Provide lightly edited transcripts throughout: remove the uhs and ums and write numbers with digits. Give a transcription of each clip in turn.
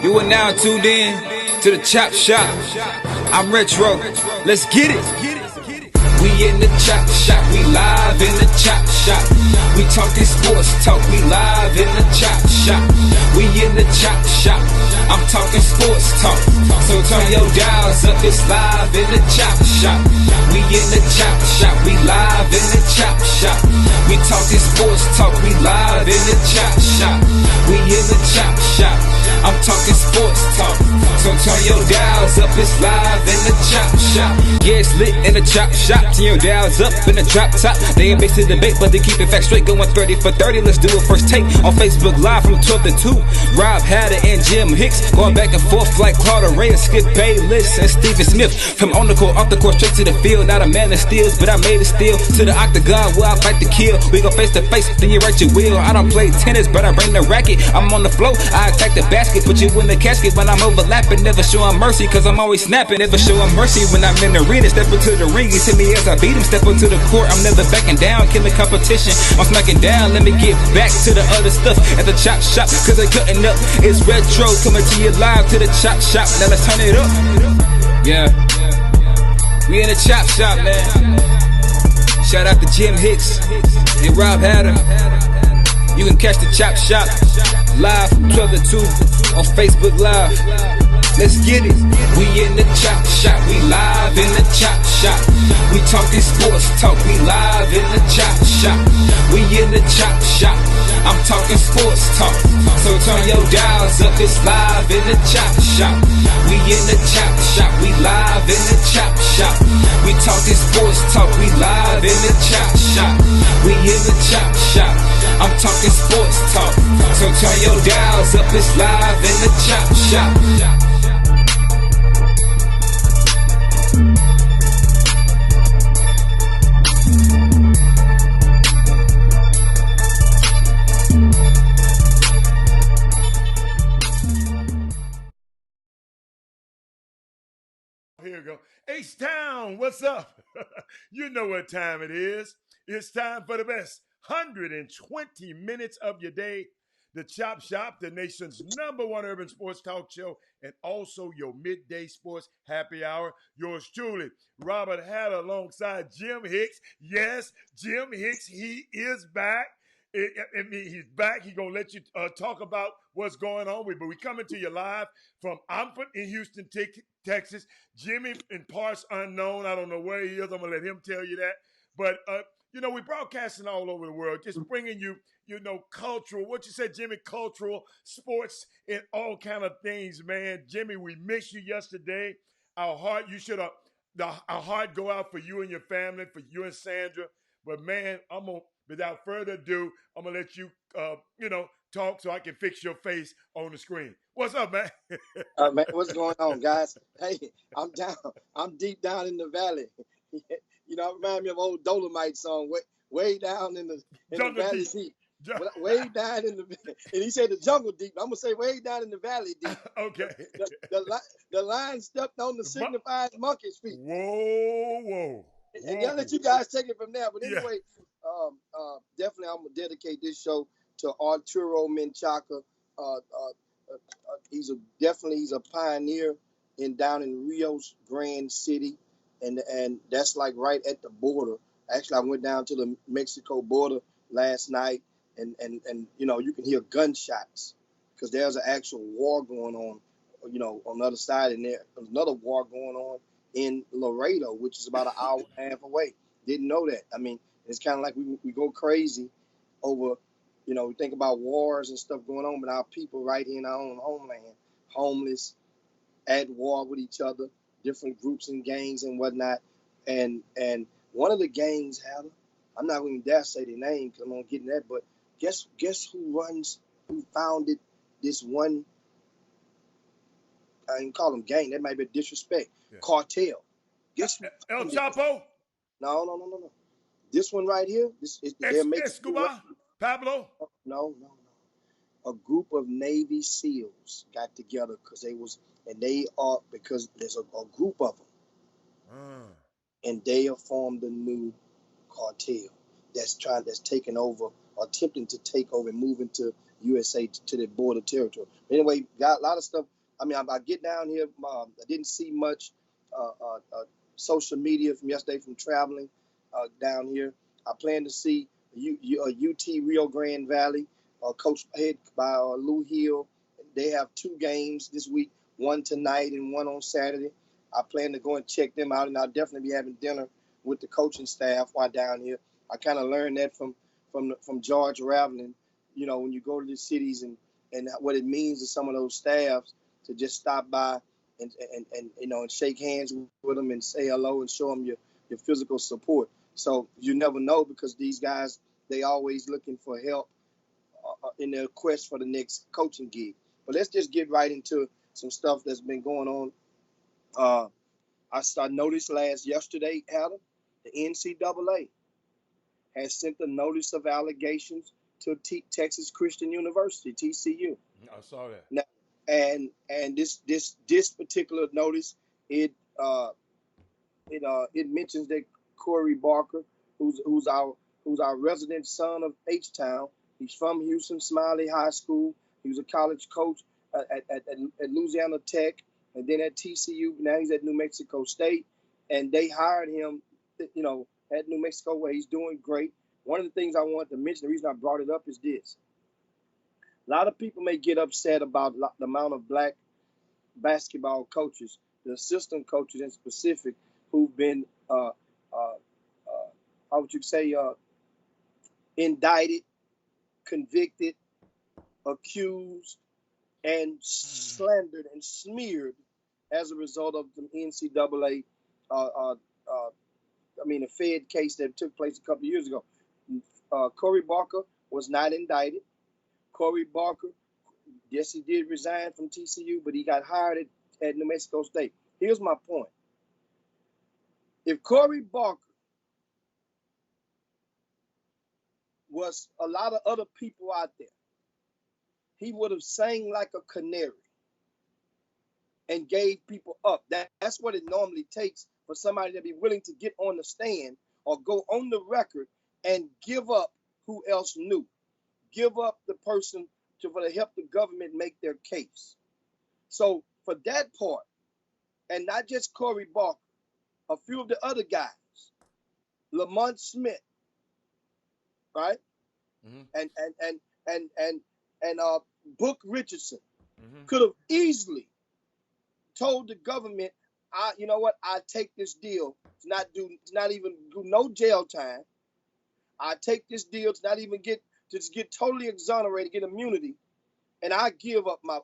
You are now tuned in to the Chop Shop. I'm Retro. Let's get it. We in the Chop Shop. We live in the Chop Shop. We talking sports talk. We live in the Chop Shop. We in the Chop Shop. I'm talking sports talk. So turn your dials up. It's live in the Chop Shop. We in the Chop Shop. We live in the Chop Shop. We talking sports talk. We live in the Chop Shop. We in the Chop Shop. I'm talking sports talk. So turn your dials up. It's live in the Chop Shop. Yeah, it's lit in the Chop Shop. Turn your dials up in the drop top. They ain't based in debate, but they keep it fact straight. Going 30 for 30. Let's do a first take on Facebook Live from 12 to 2. Rob Hatter and Jim Hicks going back and forth like Carter Ray and Skip Bayless and Stephen Smith. From on the court, off the court, straight to the field. Not a man that steals, but I made it steal. To the octagon where I fight to kill. We go face to face, then you write your will. I don't play tennis, but I bring the racket. I'm on the floor, I attack the basket. Put you in the casket when I'm overlapping. Never showing mercy, cause I'm always snapping. Never showing mercy when I'm in the arena. Step into the ring, you see me as I beat him. Step into the court, I'm never backing down. Killing competition, I'm smacking down. Let me get back to the other stuff at the Chop Shop, cause they cutting up. It's Retro coming to you live to the Chop Shop. Now let's turn it up. Yeah, we in the Chop Shop, man. Shout out to Jim Hicks and Rob Hatter. You can catch the Chop Shop live from 12 to 2 on Facebook Live. Let's get it. We in the Chop Shop. We live in the Chop Shop. We talking sports talk. We live in the Chop Shop. We in the Chop Shop. I'm talking sports talk. So turn your dials up. It's live in the Chop Shop. We in the Chop Shop. We live in the Chop Shop. We talking sports talk. We live in the Chop Shop. We in the Chop Shop. I'm talking sports talk. So turn your dials up. It's live in the Chop Shop. Here we go. H-Town, what's up? You know what time it is. It's time for the best 120 minutes of your day. The Chop Shop, the nation's #1 urban sports talk show, and also your midday sports happy hour. Yours truly, Robert Hatter alongside Jim Hicks. Yes, Jim Hicks, he is back. He's back. He's going to let you talk about what's going on. But we coming to you live from Omford in Houston, Texas. Jimmy in parts unknown. I don't know where he is. I'm going to let him tell you that. But, we're broadcasting all over the world, just bringing you, cultural, what you said, Jimmy, cultural, sports, and all kind of things, man. Jimmy, we missed you yesterday. Our heart go out for you and your family, for you and Sandra. But, man, without further ado, I'm going to let you, talk so I can fix your face on the screen. What's up, man? Man, what's going on, guys? Hey, I'm down. I'm deep down in the valley. It reminds me of old Dolomite song, way down in the valley deep. Way down in the, and he said the jungle deep. I'm gonna say way down in the valley deep. Okay. The lion stepped on the signified monkey's feet. Whoa. And I'll let you guys take it from there. But anyway, definitely I'm gonna dedicate this show to Arturo Menchaca. He's a pioneer down in Rios Grande City, and that's like right at the border. Actually, I went down to the Mexico border last night, and you can hear gunshots because there's an actual war going on, on the other side, and there's another war going on in Laredo, which is about an hour and a half away. Didn't know that. I mean, it's kind of like we go crazy over. We think about wars and stuff going on, but our people right here in our own homeland, homeless, at war with each other, different groups and gangs and whatnot. And one of the gangs, Hatter, I'm not going to dare say their name because I'm going to get in that, but guess who founded this one, I didn't call them gang, that might be disrespect, cartel. Guess who? El Chapo? No. This one right here, Escobar? Pablo? No. A group of Navy SEALs got together because there's a group of them, and they have formed a new cartel that's taking over, or attempting to take over and move into USA to the border territory. Anyway, got a lot of stuff. I mean, I get down here. I didn't see much social media from yesterday from traveling down here. I plan to see UT Rio Grande Valley, coached head by Lou Hill. They have 2 games this week, one tonight and one on Saturday. I plan to go and check them out, and I'll definitely be having dinner with the coaching staff while down here. I kind of learned that from George Raveling, you know, when you go to the cities and what it means to some of those staffs to just stop by and you know, and shake hands with them and say hello and show them your physical support. So you never know, because these guys, they always looking for help in their quest for the next coaching gig. But let's just get right into some stuff that's been going on. I noticed yesterday, Adam, the NCAA has sent a notice of allegations to Texas Christian University, TCU. I saw that. Now, and this particular notice, it mentions that Corey Barker, who's our resident son of H-Town. He's from Houston Smiley High School. He was a college coach at Louisiana Tech, and then at TCU. Now he's at New Mexico State, and they hired him, you know, at New Mexico, where he's doing great. One of the things I wanted to mention, the reason I brought it up, is this. A lot of people may get upset about the amount of black basketball coaches, the assistant coaches in specific, who've been, how would you say, indicted, convicted, accused, and slandered and smeared as a result of the NCAA, a Fed case that took place a couple of years ago. Corey Barker was not indicted. Corey Barker, yes, he did resign from TCU, but he got hired at New Mexico State. Here's my point. If Corey Barker was a lot of other people out there, he would have sang like a canary and gave people up. That's what it normally takes for somebody to be willing to get on the stand or go on the record and give up who else knew. Give up the person to help the government make their case. So for that part, and not just Corey Barker, a few of the other guys, Lamont Smith, right? Mm-hmm. And Book Richardson could have easily told the government, you know what, I take this deal to not even do no jail time. I take this deal to not even get totally exonerated, get immunity, and I give up my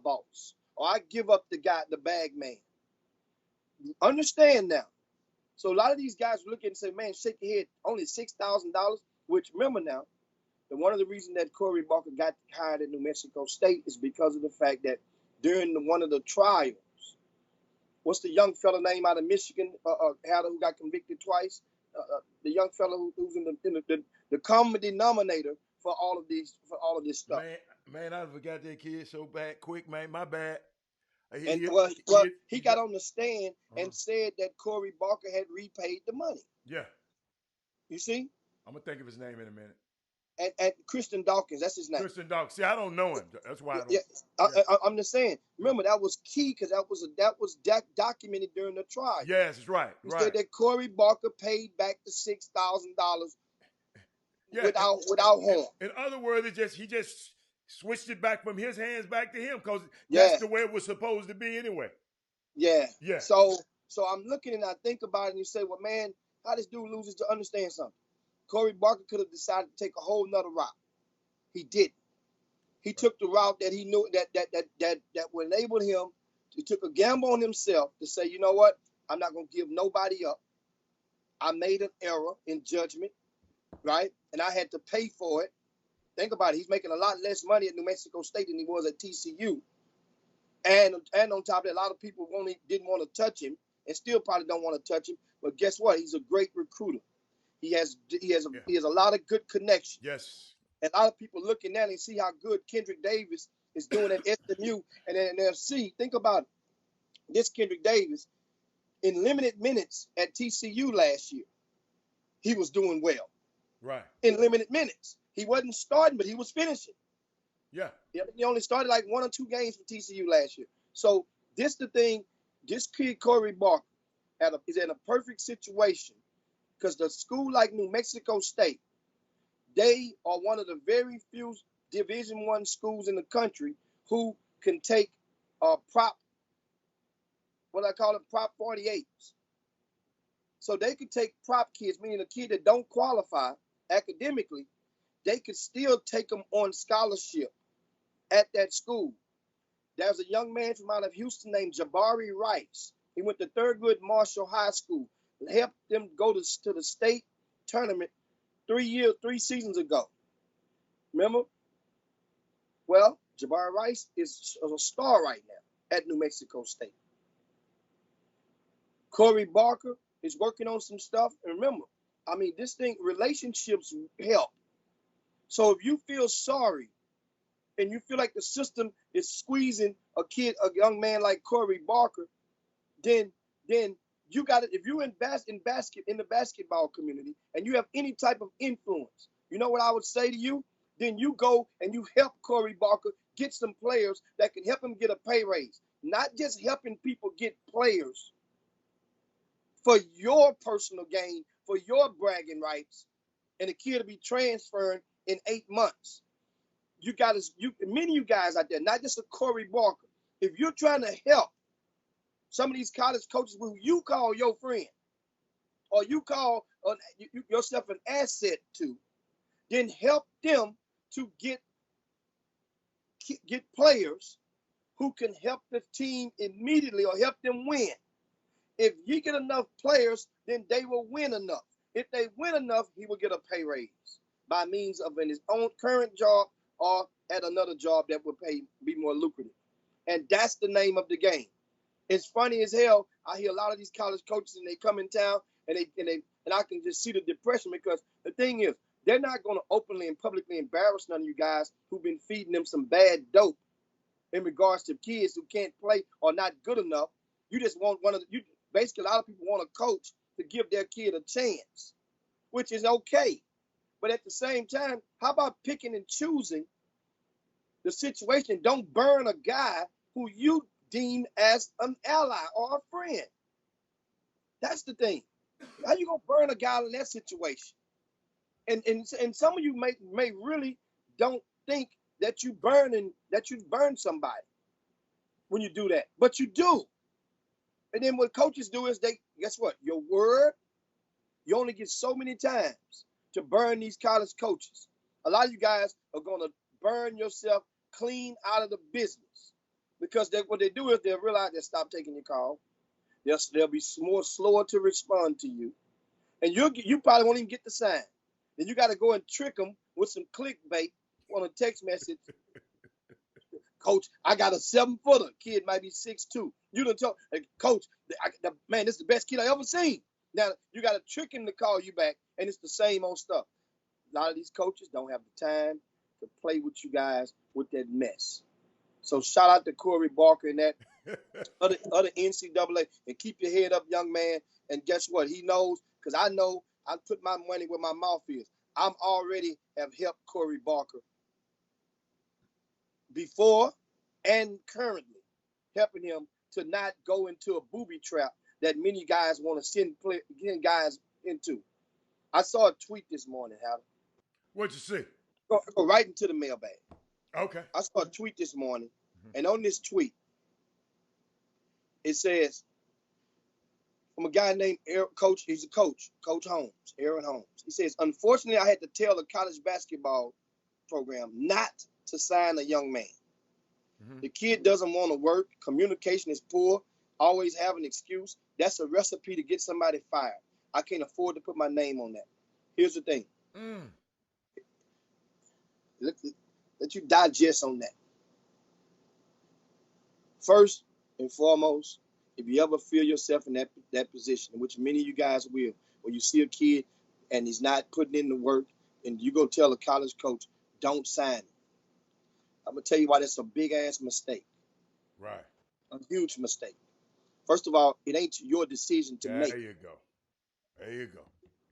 boss, or I give up the bag man. Understand now. So a lot of these guys look and say, man, shake your head, only $6,000, which remember now, that one of the reasons that Corey Barker got hired at New Mexico State is because of the fact that during one of the trials, what's the young fella name out of Michigan, who got convicted twice? The young fellow who's in the common denominator for all of this stuff. Man, I forgot that kid so bad. Quick, man, my bad. He got on the stand and said that Corey Barker had repaid the money. Yeah. You see? I'm gonna think of his name in a minute. And Christian Dawkins, that's his name. Christian Dawkins. See, I don't know him. That's why I don't. Yeah. I'm just saying. Remember, that was key because that was documented during the trial. Yes, it's right. He said that Corey Barker paid back the $6,000 without harm. In other words, he just switched it back from his hands back to him because that's the way it was supposed to be anyway. Yeah. Yeah. So I'm looking and I think about it and you say, well, man, how this dude loses to understand something? Corey Barker could have decided to take a whole nother route. He didn't. He took the route that he knew that would enable him. He took a gamble on himself to say, you know what? I'm not going to give nobody up. I made an error in judgment, right? And I had to pay for it. Think about it. He's making a lot less money at New Mexico State than he was at TCU. And on top of that, a lot of people didn't want to touch him and still probably don't want to touch him. But guess what? He's a great recruiter. He has a lot of good connections. Yes. And a lot of people looking at it and see how good Kendrick Davis is doing at SMU and at NFC. Think about it. This Kendrick Davis, in limited minutes at TCU last year, he was doing well. Right. In limited minutes. He wasn't starting, but he was finishing. Yeah. He only started like 1 or 2 games for TCU last year. So this the thing. This kid Corey Barker is in a perfect situation because the school like New Mexico State, they are one of the very few Division I schools in the country who can take prop 48s. So they could take prop kids, meaning a kid that don't qualify academically, they could still take them on scholarship at that school. There's a young man from out of Houston named Jabari Rice. He went to Thurgood Marshall High School and helped them go to the state tournament 3 seasons ago. Remember? Well, Jabari Rice is a star right now at New Mexico State. Corey Barker is working on some stuff. And remember, I mean, this thing, relationships help. So if you feel sorry and you feel like the system is squeezing a young man like Corey Barker, then you got it. If you're in the basketball community and you have any type of influence, you know what I would say to you? Then you go and you help Corey Barker get some players that can help him get a pay raise. Not just helping people get players for your personal gain, for your bragging rights, and the kid will be transferring in 8 months. Many of you guys out there, not just a Corey Barker, if you're trying to help some of these college coaches who you call your friend, or you call yourself an asset to, then help them to get players who can help the team immediately or help them win. If you get enough players, then they will win enough. If they win enough, he will get a pay raise by means of in his own current job or at another job that will be more lucrative. And that's the name of the game. It's funny as hell. I hear a lot of these college coaches and they come in town and I can just see the depression because the thing is, they're not going to openly and publicly embarrass none of you guys who've been feeding them some bad dope in regards to kids who can't play or not good enough. You just want basically a lot of people want a coach to give their kid a chance, which is okay. But at the same time, how about picking and choosing the situation? Don't burn a guy who you deem as an ally or a friend. That's the thing. How you gonna burn a guy in that situation? And some of you may really don't think that you burn somebody when you do that, but you do. And then what coaches do is guess what? Your word, you only get so many times to burn these college coaches. A lot of you guys are gonna burn yourself clean out of the business because what they do is they'll realize they'll stop taking your call. They'll be more slower to respond to you, and you probably won't even get the sign. Then you got to go and trick them with some clickbait on a text message. Coach, I got a 7-footer. Kid might be 6'2". You done told, Coach, man, this is the best kid I ever seen. Now, you got to trick him to call you back, and it's the same old stuff. A lot of these coaches don't have the time to play with you guys with that mess. So shout out to Corey Barker and that other NCAA, and keep your head up, young man. And guess what? He knows, because I know I put my money where my mouth is. I'm already have helped Corey Barker before and currently helping him to not go into a booby trap that many guys want to send guys into. I saw a tweet this morning, Howard. What'd you see? Go right into the mailbag. Okay. I saw a tweet this morning, and on this tweet, it says, from a guy named Coach, he's a coach, Coach Holmes, Aaron Holmes. He says, unfortunately, I had to tell the college basketball program not to sign a young man. Mm-hmm. The kid doesn't want to work. Communication is poor. Always have an excuse. That's a recipe to get somebody fired. I can't afford to put my name on that. Here's the thing. Let you digest on that. First and foremost, if you ever feel yourself in that position, which many of you guys will, when you see a kid and he's not putting in the work, and you go tell a college coach, don't sign him. I'm going to tell you why that's a big-ass mistake. Right. A huge mistake. First of all, it ain't your decision to make. There you go. There you go.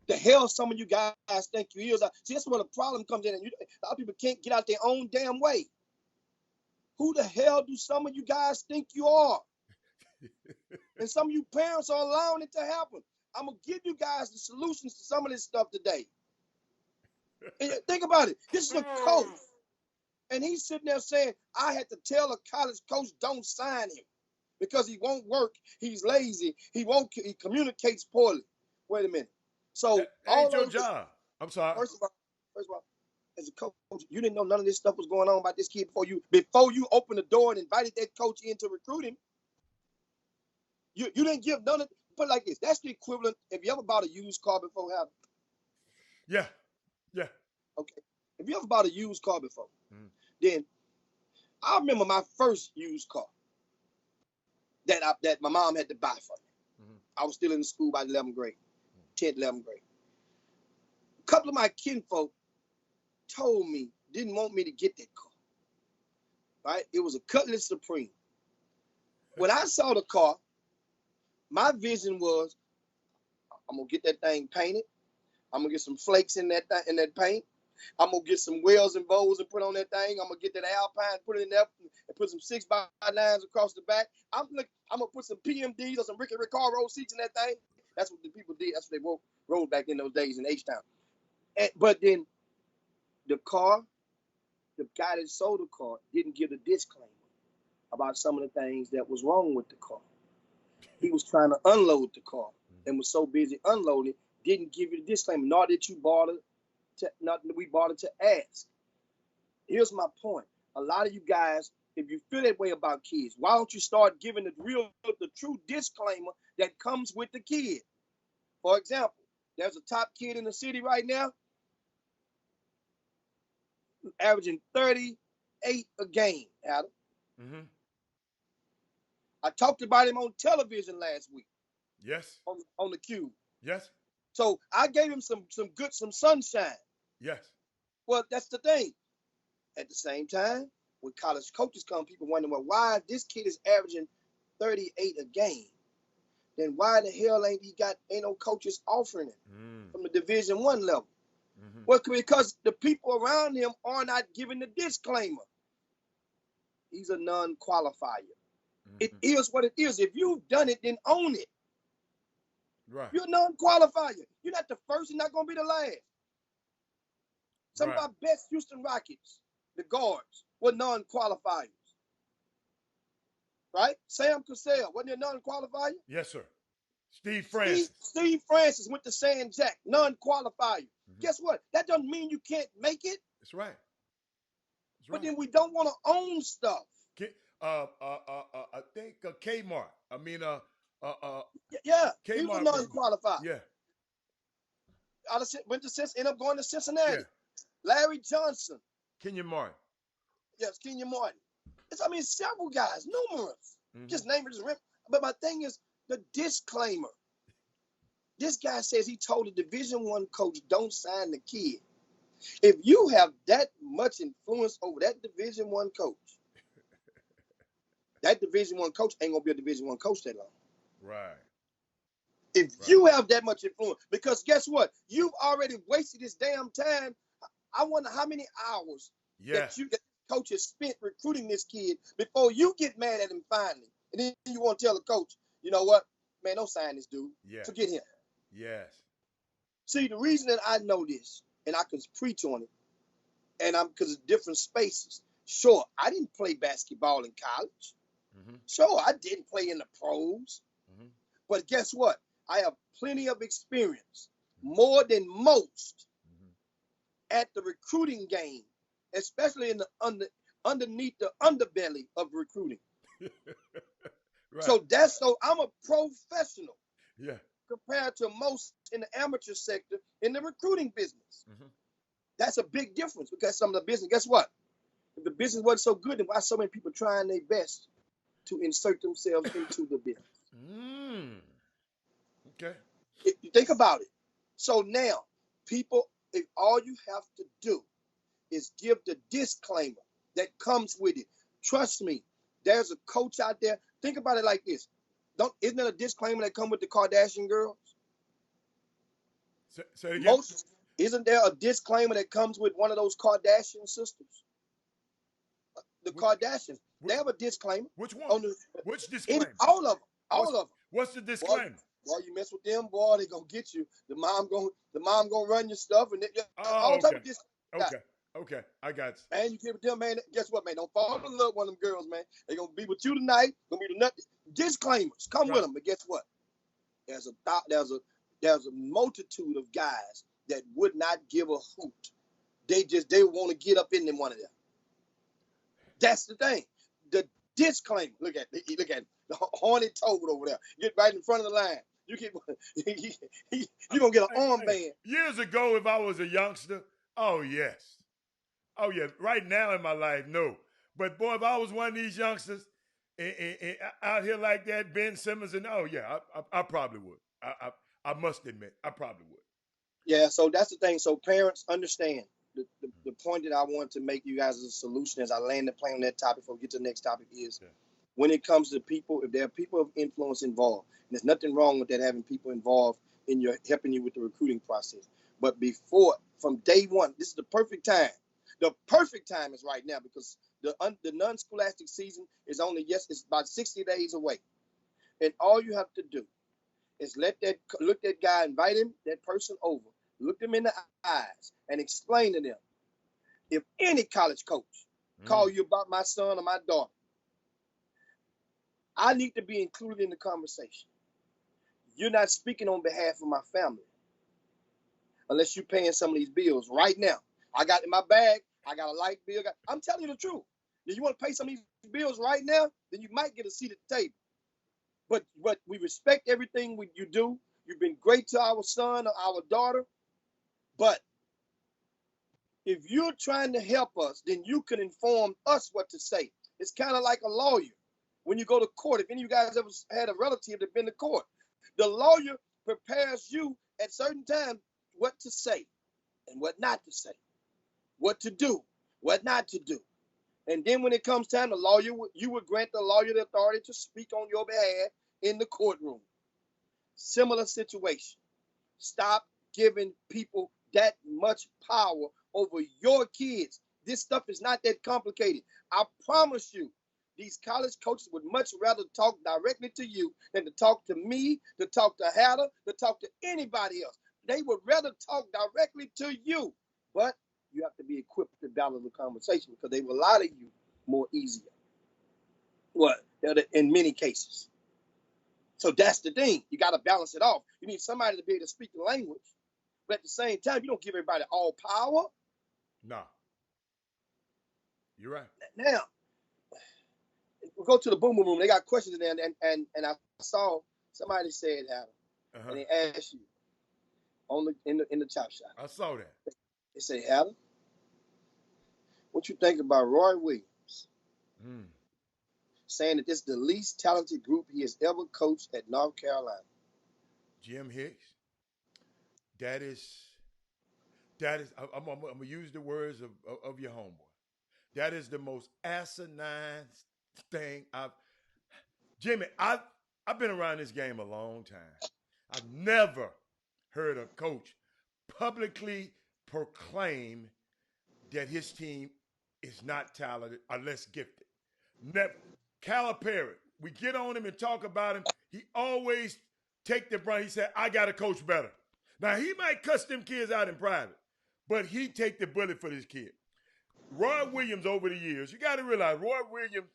The hell some of you guys think you is. See, that's where the problem comes in. And a lot of people can't get out their own damn way. Who the hell do some of you guys think you are? And some of you parents are allowing it to happen. I'm going to give you guys the solutions to some of this stuff today. And think about it. This is a coach. And he's sitting there saying, I had to tell a college coach, don't sign him because he won't work. He's lazy. He communicates poorly. Wait a minute. So that all ain't your those, job. I'm sorry. First of all, as a coach, you didn't know none of this stuff was going on about this kid before you opened the door and invited that coach in to recruit him. You didn't give none of. Put it like this. That's the equivalent. Have you ever bought a used car before, Howard? Yeah. Okay. Have you ever bought a used car before? Then I remember my first used car that my mom had to buy for me. I was still in the school by 11th grade, 10th, 11th grade. A couple of my kinfolk told me, didn't want me to get that car. Right? It was a Cutlass Supreme. When I saw the car, my vision was, I'm gonna get that thing painted. I'm gonna get some flakes in that paint. I'm gonna get some wells and bows and put on that thing. I'm gonna get that Alpine, put it in there, and put some 6x9s across the back. I'm gonna put some PMDs or some Ricky Ricaro seats in that thing. That's what the people did. That's what they rode back in those days in H-Town. But then the guy that sold the car didn't give the disclaimer about some of the things that was wrong with the car. He was trying to unload the car and was so busy unloading, didn't give you the disclaimer, nor did we bother to ask. Here's my point. A lot of you guys, if you feel that way about kids, why don't you start giving the true disclaimer that comes with the kid? For example, there's a top kid in the city right now, averaging 38 a game, Adam. I talked about him on television last week. Yes. On the Cube. Yes. So I gave him some sunshine. Yes. Well, that's the thing. At the same time, when college coaches come, people wonder, well, why this kid is averaging 38 a game? Then why the hell ain't no coaches offering it from the Division I level? Well, because the people around him are not giving the disclaimer. He's a non-qualifier. It is what it is. If you've done it, then own it. Right. You're a non-qualifier. You're not the first. You're not going to be the last. Some of our best Houston Rockets, the guards, were non-qualifiers. Right? Sam Cassell, wasn't he a non-qualifier? Yes, sir. Steve Francis. Steve Francis went to San Jack, non-qualifier. Guess what? That doesn't mean you can't make it. That's right. But then we don't want to own stuff. I think Kmart. Yeah, Kmart he was a non-qualified. Yeah. Ended up going to Cincinnati. Yeah. Larry Johnson. Kenyon Martin. Yes, Kenyon Martin. Several guys, numerous. Just name it. But my thing is the disclaimer. This guy says he told a Division I coach, don't sign the kid. If you have that much influence over that Division I coach, that Division I coach ain't gonna be a Division I coach that long. Right. If you have that much influence, because guess what? You've already wasted this damn time. I wonder how many hours that coach has spent recruiting this kid before you get mad at him finally. And then you want to tell the coach, you know what? Man, don't sign this dude. Yeah. Forget him. Yes. See, the reason that I know this, and I can preach on it, and because it's different spaces. Sure, I didn't play basketball in college. Sure, I didn't play in the pros. But guess what? I have plenty of experience, more than most, at the recruiting game, especially in the underneath the underbelly of recruiting. So I'm a professional. Yeah. Compared to most in the amateur sector in the recruiting business. That's a big difference because some of the business, guess what? If the business wasn't so good, then why so many people trying their best to insert themselves into the business? Okay. You think about it. So now, people, if all you have to do is give the disclaimer that comes with it. Trust me, there's a coach out there. Think about it like this. Isn't there a disclaimer that comes with the Kardashian girls? Say it again. Isn't there a disclaimer that comes with one of those Kardashian sisters? The Kardashians. They have a disclaimer Which one? on the Which disclaimer? all of them, all What's, of them. what's the Boy, disclaimer? boy, you mess with them, boy, they gonna get you. The mom gonna run your stuff, and all Oh, type okay. of disclaimer. Okay. Okay. I got you. Man, you get with them, man. Guess what, man? Don't fall in love with one of them girls, man. They gonna be with you tonight. Gonna be the nut. Disclaimers come Right. with them, but guess what? There's a multitude of guys that would not give a hoot. They want to get up in them one of them. That's the thing. The disclaimer. Look at the horny toad over there. Get right in front of the line. You gonna get an armband. Years ago, if I was a youngster, oh yes. Oh yeah. Right now in my life, no. But boy, if I was one of these youngsters out here like that, Ben Simmons, and oh yeah, I probably would. I must admit, I probably would. Yeah, so that's the thing. So parents understand the point that I want to make you guys as a solution as I land the plane on that topic before we get to the next topic is when it comes to people, if there are people of influence involved, and there's nothing wrong with that having people involved in your helping you with the recruiting process. But from day one, this is the perfect time. The perfect time is right now because the non-scholastic season is it's about 60 days away. And all you have to do is look that guy, invite him, that person over, look them in the eyes and explain to them, if any college coach call you about my son or my daughter, I need to be included in the conversation. You're not speaking on behalf of my family unless you're paying some of these bills right now. I got in my bag, I got a light bill. I'm telling you the truth. If you want to pay some of these bills right now, then you might get a seat at the table. But we respect everything you do. You've been great to our son or our daughter. But if you're trying to help us, then you can inform us what to say. It's kind of like a lawyer. When you go to court, if any of you guys ever had a relative that been to court, the lawyer prepares you at certain times what to say and what not to say, what to do, what not to do. And then when it comes time, you would grant the lawyer the authority to speak on your behalf in the courtroom. Similar situation. Stop giving people that much power over your kids. This stuff is not that complicated. I promise you, these college coaches would much rather talk directly to you than to talk to me, to talk to Hatter, to talk to anybody else. They would rather talk directly to you. But you have to be equipped to balance the conversation because they will lie to you more easier. In many cases. So that's the thing. You got to balance it off. You need somebody to be able to speak the language. But at the same time, you don't give everybody all power. No. You're right. Now, we'll go to the boom boom room. They got questions in there, and I saw somebody said, Adam, and they asked you in the chop shop. I saw that. They say, Adam, what you think about Roy Williams saying that this is the least talented group he has ever coached at North Carolina? Jim Hicks. That is. I'm gonna use the words of your homeboy. That is the most asinine thing Jimmy, I've been around this game a long time. I've never heard a coach publicly proclaim that his team is not talented or less gifted. Never. Calipari, we get on him and talk about him. He always take the brunt. He said, I got to coach better. Now, he might cuss them kids out in private, but he take the bullet for this kid. Roy Williams over the years, you got to realize Roy Williams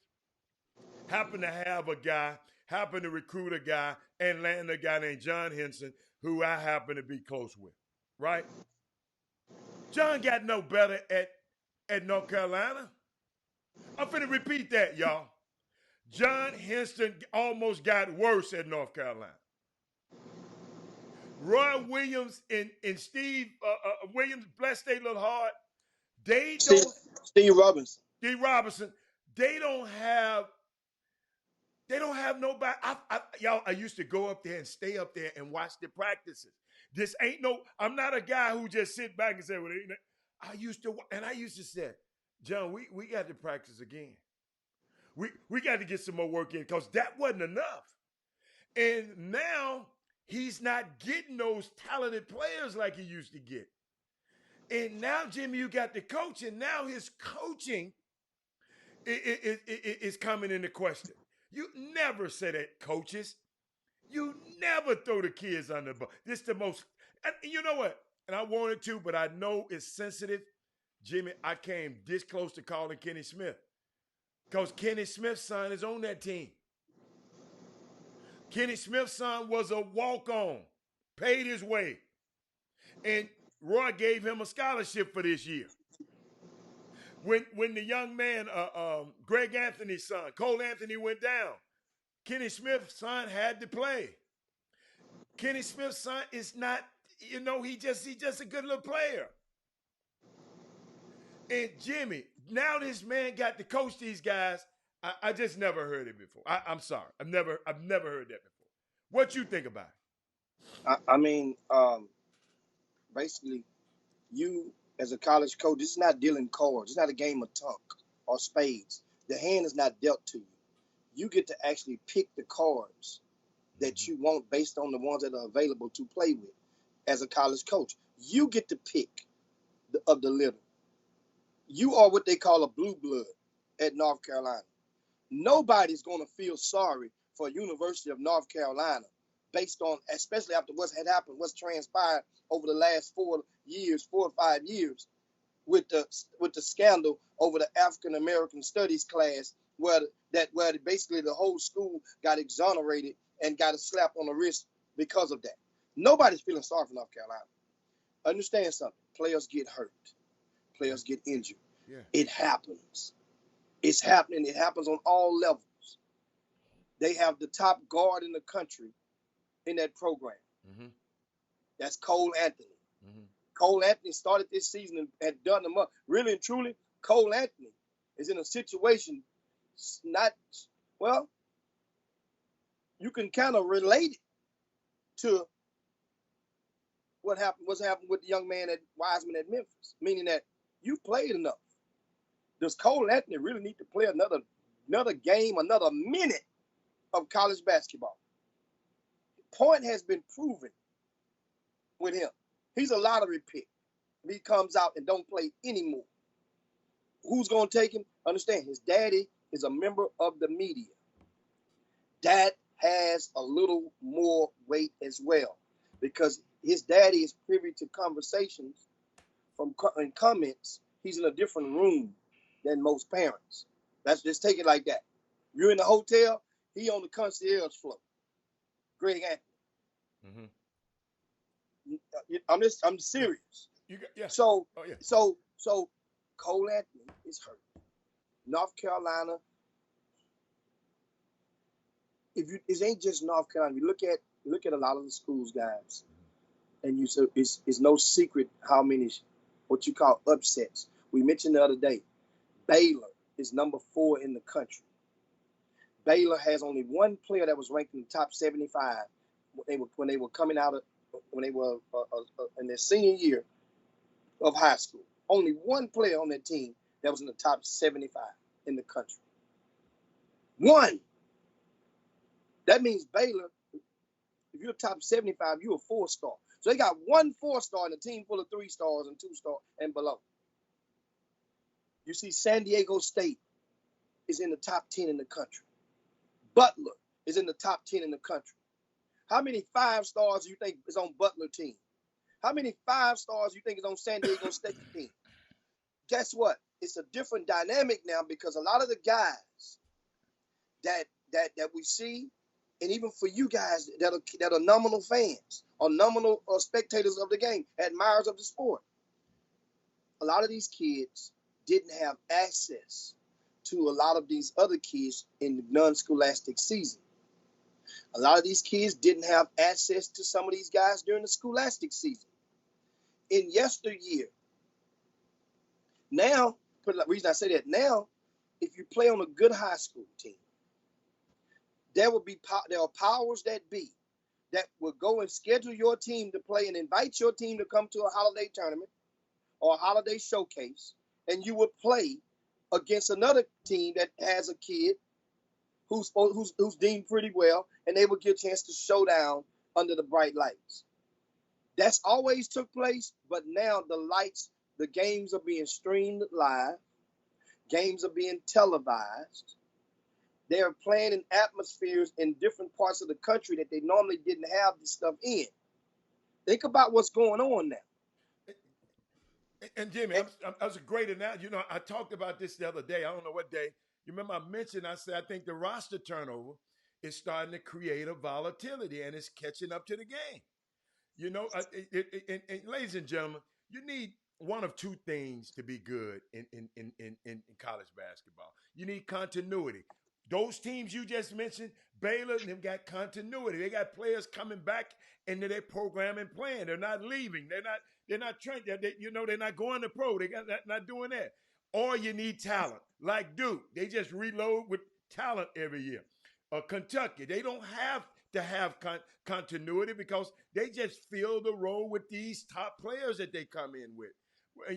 happened to recruit a guy and land a guy named John Henson, who I happen to be close with, right? John got no better at North Carolina. I'm finna repeat that, y'all. John Henson almost got worse at North Carolina. Roy Williams and Steve Williams, bless their little heart, Steve Robinson. Steve Robinson, they don't have nobody. I used to go up there and stay up there and watch the practices. I'm not a guy who just sit back and say, well, I used to say, John, we got to practice again. We got to get some more work in because that wasn't enough. And now he's not getting those talented players like he used to get. And now, Jimmy, you got the coach, and now his coaching it's coming into question. You never say that, coaches. You never throw the kids under the bus. This the most, and you know what? And I wanted to, but I know it's sensitive. Jimmy, I came this close to calling Kenny Smith because Kenny Smith's son is on that team. Kenny Smith's son was a walk-on, paid his way, and Roy gave him a scholarship for this year. When the young man, Greg Anthony's son, Cole Anthony, went down, Kenny Smith's son had to play. Kenny Smith's son is not, he's just a good little player. And Jimmy, now this man got to coach these guys. I just never heard it before. I'm sorry, I've never heard that before. What you think about it? I mean, basically, you as a college coach, this is not dealing cards. It's not a game of tunk or spades. The hand is not dealt to you. You get to actually pick the cards that you want based on the ones that are available to play with. As a college coach, you get to pick of the litter. You are what they call a blue blood at North Carolina. Nobody's going to feel sorry for University of North Carolina based on, especially after what's transpired over the last 4 or 5 years with the scandal over the African American Studies class where basically the whole school got exonerated and got a slap on the wrist because of that. Nobody's feeling sorry for North Carolina. Understand something. Players get hurt. Players get injured. Yeah. It happens. It's happening. It happens on all levels. They have the top guard in the country in that program. Mm-hmm. That's Cole Anthony. Mm-hmm. Cole Anthony started this season and had done them up. Really and truly, Cole Anthony is in a situation you can kind of relate it to what's happened with the young man at Wiseman at Memphis, meaning that you've played enough. Does Cole Anthony really need to play another game, another minute of college basketball? Point has been proven with him. He's a lottery pick. If he comes out and don't play anymore, who's going to take him? Understand, his daddy is a member of the media. That has a little more weight as well because his daddy is privy to conversations and comments. He's in a different room than most parents. Let's just take it like that. You're in the hotel, he on the concierge floor. Greg Anthony. Mm-hmm. I'm serious. So Cole Anthony is hurt. North Carolina. It ain't just North Carolina. You look at a lot of the schools, guys, and it's no secret how many what you call upsets. We mentioned the other day, Baylor is number 4 in the country. Baylor has only one player that was ranked in the top 75 when they were coming out of in their senior year of high school. Only one player on that team that was in the top 75 in the country. One. That means Baylor, if you're top 75, you're a 4-star. So they got one 4-star in a team full of 3 stars and 2-star and below. You see, San Diego State is in the top 10 in the country. Butler is in the top 10 in the country. How many 5-stars do you think is on Butler team? How many 5-stars do you think is on San Diego State team? Guess what? It's a different dynamic now because a lot of the guys that we see, and even for you guys that are nominal fans or nominal spectators of the game, admirers of the sport, a lot of these kids didn't have access to a lot of these other kids in the non-scholastic season. A lot of these kids didn't have access to some of these guys during the scholastic season. In yesteryear, now, the reason I say that now, if you play on a good high school team, there are powers that be that will go and schedule your team to play and invite your team to come to a holiday tournament or a holiday showcase, and you would play against another team that has a kid who's deemed pretty well, and they would get a chance to show down under the bright lights. That's always took place, but now the games are being streamed live. Games are being televised. They are playing in atmospheres in different parts of the country that they normally didn't have this stuff in. Think about what's going on now. And Jimmy, that was a great analogy. You know, I talked about this the other day. I don't know what day. You remember I mentioned, I said, I think the roster turnover is starting to create a volatility and it's catching up to the game. You know, and ladies and gentlemen, you need one of two things to be good in college basketball. You need continuity. Those teams you just mentioned, Baylor and them got continuity. They got players coming back into their program and playing. They're not leaving. They're not trying. They're not going to pro. They got not doing that. Or you need talent, like Duke. They just reload with talent every year. Kentucky, they don't have to have continuity because they just fill the role with these top players that they come in with.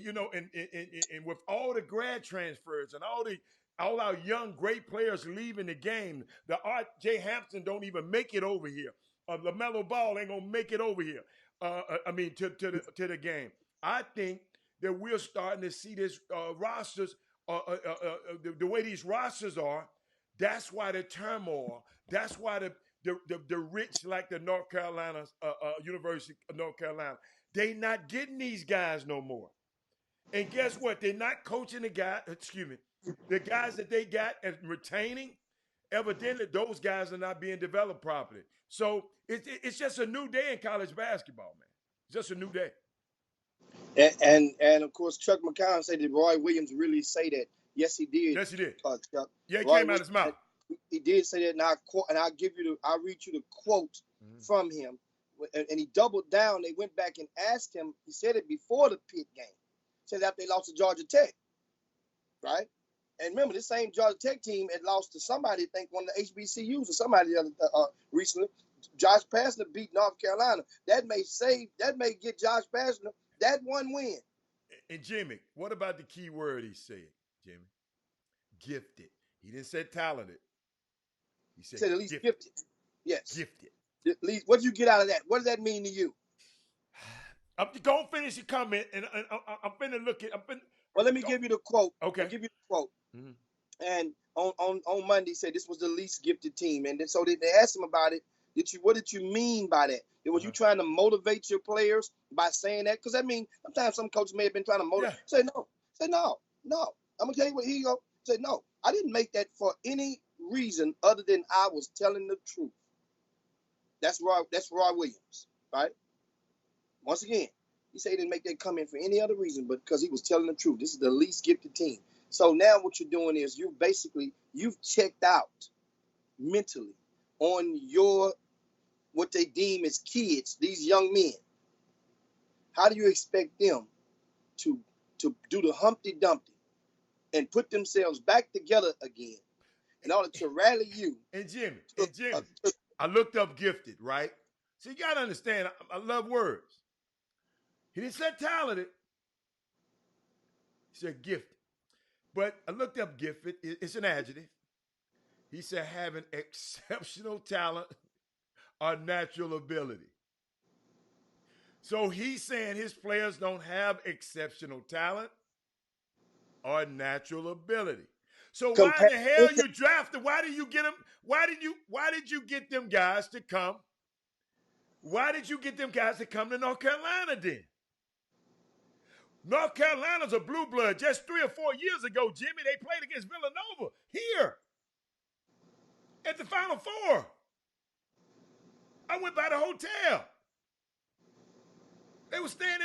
You know, and with all the grad transfers and all our young great players leaving the game, the R.J. Hampton don't even make it over here. LaMelo Ball ain't gonna make it over here. To the game. I think that we're starting to see this rosters, the way these rosters are. That's why the turmoil. That's why the rich, like the North Carolina University of North Carolina, they not getting these guys no more. And guess what? They're not coaching the guys that they got and retaining. Evidently, those guys are not being developed properly. So it's just a new day in college basketball, man. It's just a new day. And of course, Chuck McCown said, did Roy Williams really say that? Yes, he did. Yes, he did. Chuck. Yeah, it came out of his mouth. He did say that, and I'll read you the quote from him. And he doubled down. They went back and asked him. He said it before the Pitt game. Said after they lost to Georgia Tech, right? And remember, this same Georgia Tech team had lost to somebody, I think one of the HBCUs or somebody recently. Josh Pastner beat North Carolina. That may get Josh Pastner that one win. And Jimmy, what about the key word he said, Jimmy? Gifted. He didn't say talented. He said at least gifted. Yes. Gifted. At least, what did you get out of that? What does that mean to you? I'm going to finish your comment, and I'm finna look at. Well, let me give you the quote. Okay. I'll give you the quote. Mm-hmm. And on Monday, he said this was the least gifted team. And then, so they asked him about it. What did you mean by that? Was you trying to motivate your players by saying that? Because I mean, sometimes some coaches may have been trying to motivate. Yeah. Say no. I'm going to tell you what. Here you go. Say no. I didn't make that for any reason other than I was telling the truth. That's Roy Williams, right? Once again, he said he didn't make that comment for any other reason but because he was telling the truth. This is the least gifted team. So now what you're doing is you've checked out mentally on what they deem as kids, these young men. How do you expect them to do the Humpty Dumpty and put themselves back together again in order to rally you? And Jimmy, I looked up gifted, right? So you got to understand, I love words. He didn't say talented. He said gifted. But I looked up gifted. It's an adjective. He said having exceptional talent or natural ability. So he's saying his players don't have exceptional talent or natural ability. So why in the hell you drafted? Why did you get them? Why did you get them guys to come? Why did you get them guys to come to North Carolina then? North Carolina's a blue blood. Just 3 or 4 years ago, Jimmy, they played against Villanova here at the Final Four. I went by the hotel. They were staying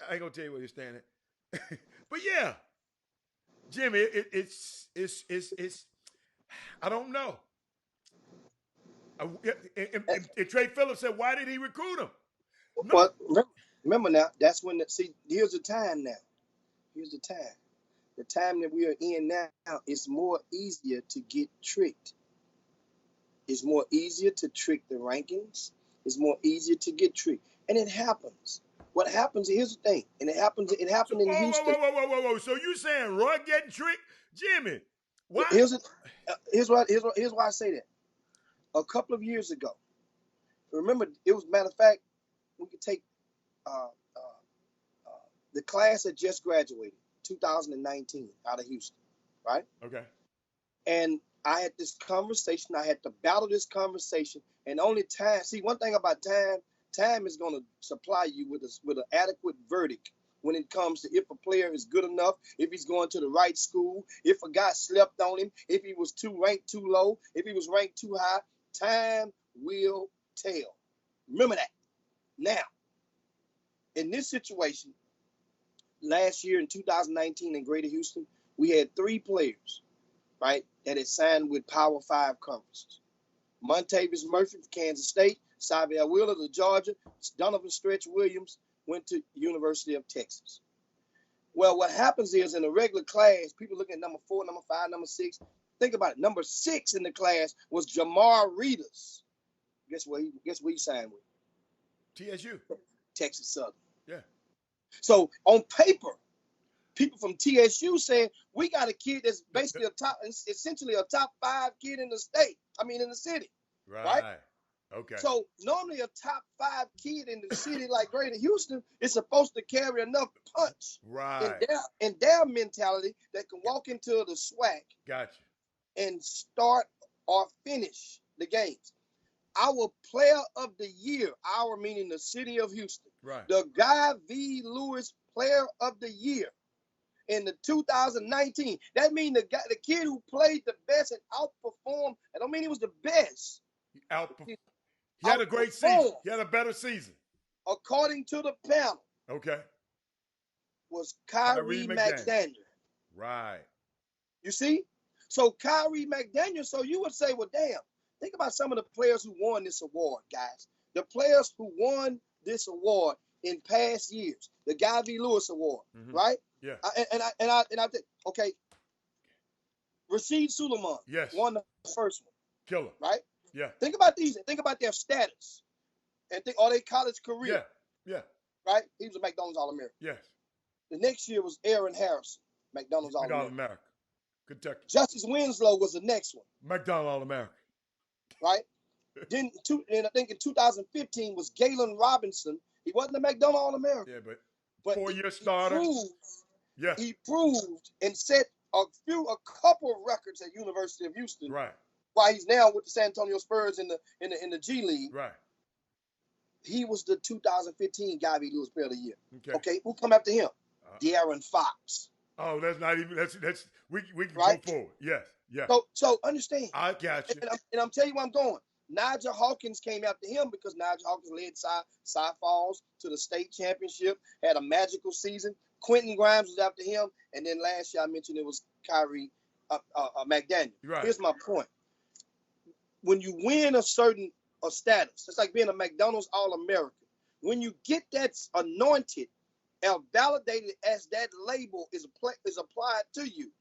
I ain't gonna tell you where they're staying at. But yeah, Jimmy, it's I don't know. And Trey Phillips said, why did he recruit him? No. But remember now, that's when here's the time now. Here's the time. The time that we are in now is more easier to get tricked. It's more easier to trick the rankings. It's more easier to get tricked. And it happens. What happens, here's the thing, and it happened in Houston. Whoa. So you saying Roy getting tricked? Jimmy, why? Here's why I say that. A couple of years ago, remember, it was, matter of fact, we could take the class that just graduated, 2019, out of Houston. right? Okay. And I had this conversation. I had to battle this conversation, and only time. See, one thing about time, time is going to supply you with an adequate verdict when it comes to if a player is good enough, if he's going to the right school, if a guy slept on him, if he was ranked too low, if he was ranked too high. Time will tell. Remember that. Now, in this situation, last year in 2019 in Greater Houston, we had 3 players, right, that had signed with Power 5 conferences. Montavious Murphy from Kansas State, Xavier Wheeler of Georgia, Donovan Stretch Williams went to University of Texas. Well, what happens is in a regular class, people look at number 4, number 5, number 6. Think about it. Number 6 in the class was Jamar Reedus. Guess what he signed with? TSU. Texas Southern. Yeah. So on paper, people from TSU saying we got a kid that's basically essentially a top 5 kid in the state. I mean, in the city. Right? Okay. So normally a top 5 kid in the city like Greater Houston is supposed to carry enough punch in their mentality that can walk into the SWAC. Gotcha. And start or finish the games. Our player of the year, our meaning the city of Houston, right? The Guy V. Lewis player of the year in the 2019. That means the kid who played the best and outperformed. I don't mean he was the best. He had a great season. He had a better season. According to the panel. Okay. Was Kyrie McDaniel. Right. You see? So Kyrie McDaniel, so you would say, well, damn, think about some of the players who won this award, guys. The players who won this award in past years, the Guy V. Lewis Award, right? Yeah. And I think, okay, Rasheed Suleiman won the first one. Killer. Right? Yeah. Think about these. Think about their status. And think, their college career. Yeah. Right? He was a McDonald's All-American. Yes. The next year was Aaron Harrison, McDonald's All-American. Kentucky. Justice Winslow was the next one. McDonald's All-American. Right? Then I think in 2015 was Galen Robinson. He wasn't a McDonald's All-American. Yeah, but 4-year starter. He proved and set a couple of records at University of Houston. Right. While he's now with the San Antonio Spurs in the G League. Right. He was the 2015 Guy V. Lewis Player of the Year. Okay. Who come after him? De'Aaron Fox. Oh, that's not even. That's we can right? go forward. Yes. Yeah. So understand. I got you. And I'm telling you where I'm going. Nigel Hawkins came after him because Nigel Hawkins led Cy Falls to the state championship, had a magical season. Quentin Grimes was after him, and then last year I mentioned it was Kyrie McDaniel. Right. Here's my point. When you win a status, it's like being a McDonald's All-American. When you get that anointed and validated as that label is applied to you,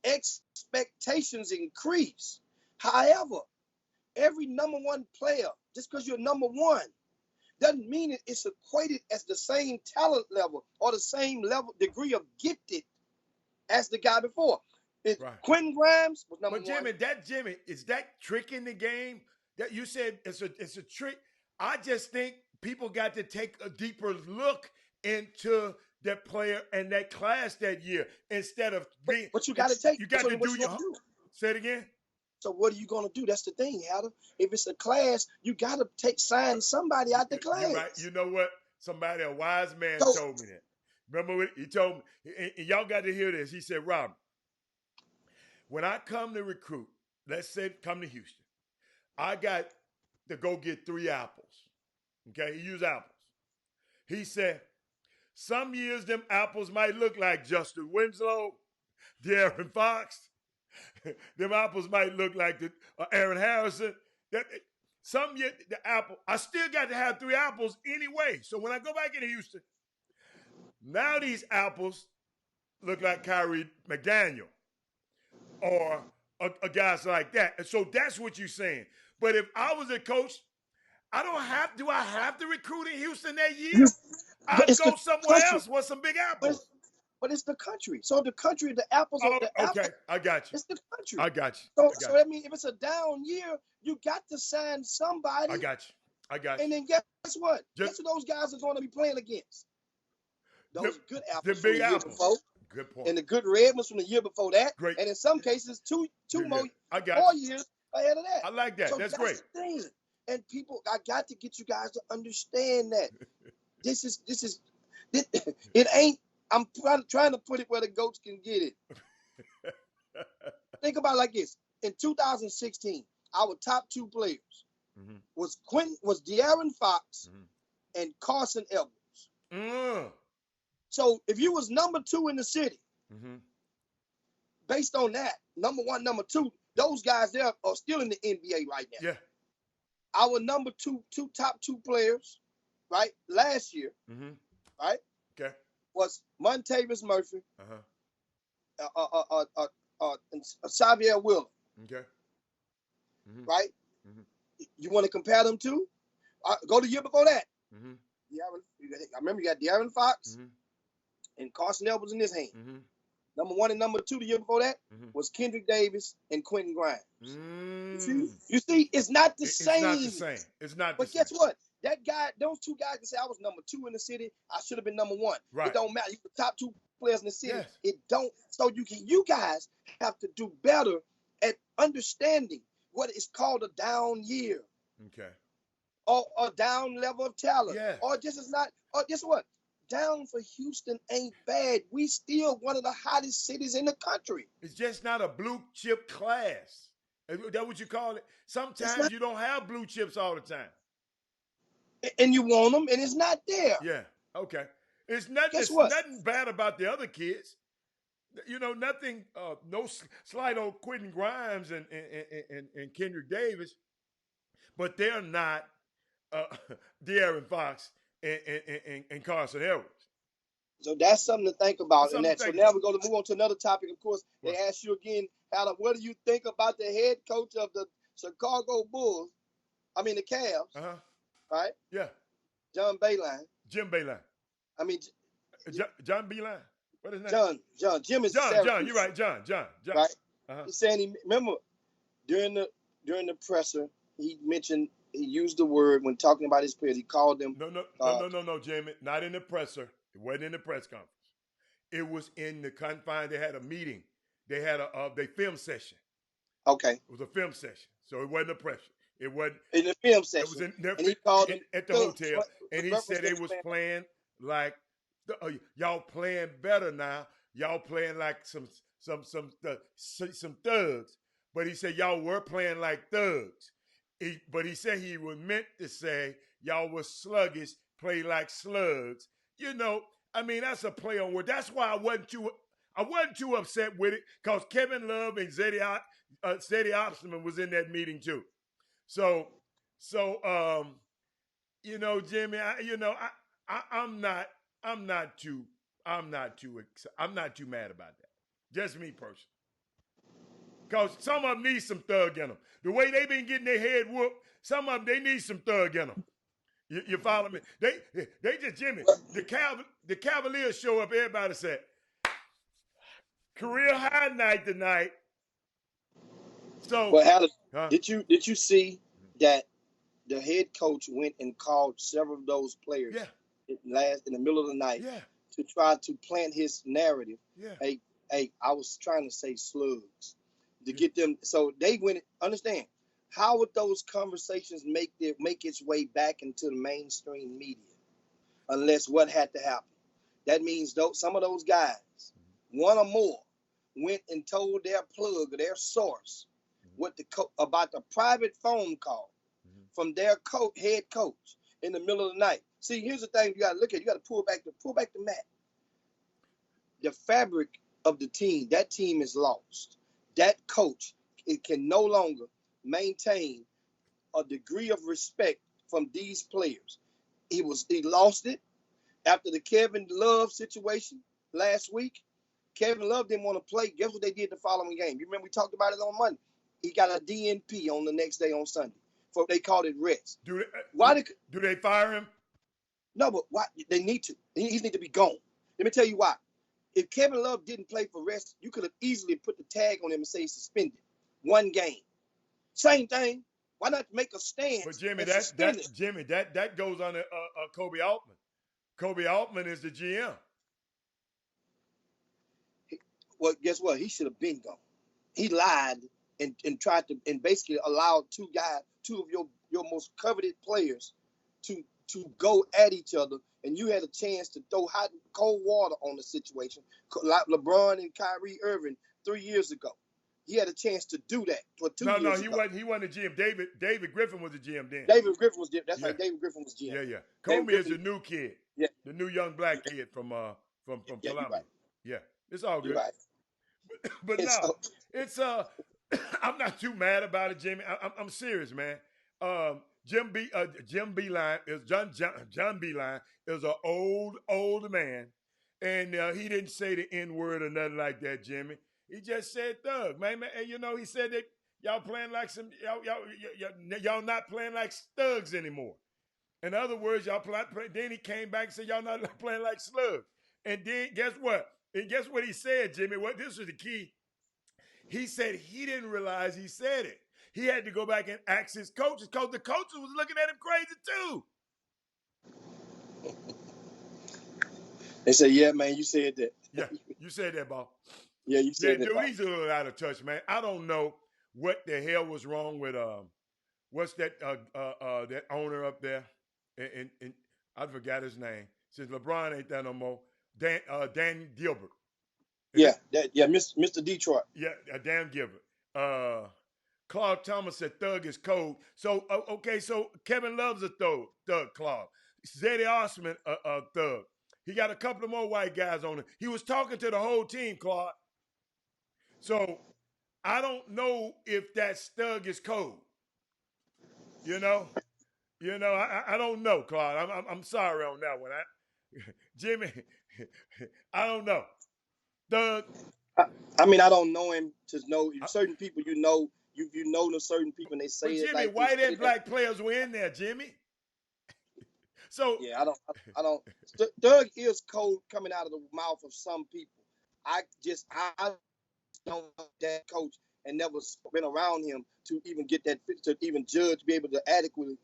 expectations increase. However, every number 1 player, just because you're number 1, doesn't mean it's equated as the same talent level or the same degree of gifted as the guy before. Right. Quentin Grimes was number 1. But Jimmy, is that trick in the game? That you said it's a trick. I just think people got to take a deeper look into that player and that class that year instead of being. But you got to take. You got to do your. Say it again. So what are you going to do? That's the thing, Adam. If it's a class, you got to sign somebody out the class. You're right. You know what? A wise man told me that. Remember what he told me? And y'all got to hear this. He said, Robert, when I come to recruit, let's say come to Houston, I got to go get 3 apples. Okay? He used apples. He said, some years them apples might look like Justin Winslow, De'Aaron Fox. Them apples might look like the Aaron Harrison. Some year the apple, I still got to have 3 apples anyway. So when I go back into Houston, now these apples look like Kyrie McDaniel or a guy like that. And so that's what you're saying. But if I was a coach, do I have to recruit in Houston that year? I'd go somewhere else with some big apples. But it's the country. So the country, the apples of the okay. apple. I got you. It's the country. I got you. So that means if it's a down year, you got to sign somebody. I got you. And then guess what? Guess who those guys are going to be playing against? Those good apples. The big apples. Good point. And the good red ones from the year before that. Great. And in some cases, two Yeah, more, I got 4 you. years ahead of that. I like that. So That's great. the thing. And people, I got to get you guys to understand that it ain't. I'm trying to put it where the goats can get it. Think about it like this. In 2016, our top 2 players was De'Aaron Fox and Carson Edwards. So if you was number 2 in the city, based on that, number 1, number 2, those guys there are still in the NBA right now. Yeah. Our number top two players, right, last year, right, Okay. was Montavious Murphy, Xavier Wheeler. Okay. Right? You want to compare them to? Go the year before that. I remember you got De'Aaron Fox and Carson Edwards in his hand. Number 1 and number 2 the year before that was Kendrick Davis and Quentin Grimes. You see, it's not the same. It's not the same. It's not the But same. guess what? That guy, those 2 guys can say I was number 2 in the city. I should have been number 1. Right. It don't matter. You the top 2 players in the city. Yes. It don't. So you guys have to do better at understanding what is called a down year. Okay. Or a down level of talent. Yeah. Or this is not. Or guess what? Down for Houston ain't bad. We still one of the hottest cities in the country. It's just not a blue chip class. Is that what you call it? Sometimes you don't have blue chips all the time. And you want them, and it's not there. Yeah. Okay. It's nothing. Guess what? Nothing bad about the other kids. You know, nothing. No slight on Quentin Grimes and Kendrick Davis, but they're not De'Aaron Fox and Carson Edwards. So that's something to think about. Something And to so think now we're going to move on to another topic. Of course, Right. they ask you again, Hannah, what do you think about the head coach of the Chicago Bulls? I mean, the Cavs, right? Yeah. John Beilein. Jim Beilein. I mean, John Beilein. What is his name? John. Jim is John. You're right. John. Right. Uh-huh. He's saying remember during the presser, he used the word when talking about his players. He called them. No, Jimmy. Not in the presser. It wasn't in the press conference. It was in the confines. They had a meeting. They had a film session. Okay. It was a film session, so it wasn't a presser. It wasn't in the film session. It was in their, and he called them at the hotel, and he said they was playing like y'all playing better now. Y'all playing like some thugs, but he said y'all were playing like thugs. But he said he was meant to say y'all was sluggish, play like slugs. You know, I mean that's a play on word. That's why I wasn't too upset with it because Kevin Love and Zeddy Opsman was in that meeting too. So you know, Jimmy, I'm not too mad about that. Just me personally. Because some of them need some thug in them. The way they been getting their head whooped, some of them, they need some thug in them. You follow me? They just, Jimmy, the Cavaliers show up, everybody said, career high night tonight. So, well, did you see that the head coach went and called several of those players in the middle of the night to try to plant his narrative? Hey, I was trying to say slugs to get them. So they went. Understand how would those conversations make its way back into the mainstream media? Unless what had to happen? That means some of those guys, one or more, went and told their plug or their source about the private phone call from their head coach in the middle of the night. See, here's the thing you got to look at. You got to pull back the map. The fabric of the team, that team is lost. That coach, it can no longer maintain a degree of respect from these players. He lost it after the Kevin Love situation last week. Kevin Love didn't want to play. Guess what they did the following game? You remember we talked about it on Monday. He got a DNP on the next day on Sunday. They called it rest. Do they fire him? No, but why? They need to. He needs to be gone. Let me tell you why. If Kevin Love didn't play for rest, you could have easily put the tag on him and say suspended. One game. Same thing. Why not make a stand? But Jimmy, that goes on Kobe Altman. Kobe Altman is the GM. Well, guess what? He should have been gone. He lied and tried to and basically allowed two of your most coveted players to go at each other, and you had a chance to throw hot cold water on the situation, like LeBron and Kyrie Irving 3 years ago. He had a chance to do that for 2 years ago. No, he wasn't the GM. David Griffin was the GM then. David Griffin was that's right. David Griffin was GM. Yeah. Comey is the new kid. Yeah. The new young black kid from Columbia. Right. Yeah. It's all good. Right. But no, it's I'm not too mad about it, Jimmy. I'm serious, man. Jim Beeline is John Beeline is an old man, and he didn't say the N word or nothing like that, Jimmy. He just said thug, man. And he said that y'all playing like y'all not playing like thugs anymore. In other words, y'all play. Then he came back and said y'all not playing like slugs. And then guess what? And guess what he said, Jimmy? This was the key. He said he didn't realize he said it. He had to go back and ask his coaches because the coaches was looking at him crazy too. They said, yeah, man, you said that. Yeah, you said that, Bob. Yeah, you said that. Dude, he's a little out of touch, man. I don't know what the hell was wrong with what's that that owner up there? And I forgot his name. Since LeBron ain't there no more. Dan Gilbert. Mr. Detroit. Yeah, Dan Gilbert. Claude Thomas said thug is cold. So, okay, so Kevin Love's a thug, Claude. Zeddy Osman, a thug. He got a couple of more white guys on it. He was talking to the whole team, Claude. So, I don't know if that thug is cold. I don't know, Claude. I'm sorry on that one. Jimmy, I don't know. Thug. I mean, I don't know him to know certain people. You've known the certain people, and they say Jimmy, it like white and black players were in there, Jimmy. So yeah, I don't. Thug is cold coming out of the mouth of some people. I don't know that coach and never been around him to even get that to even be able to adequately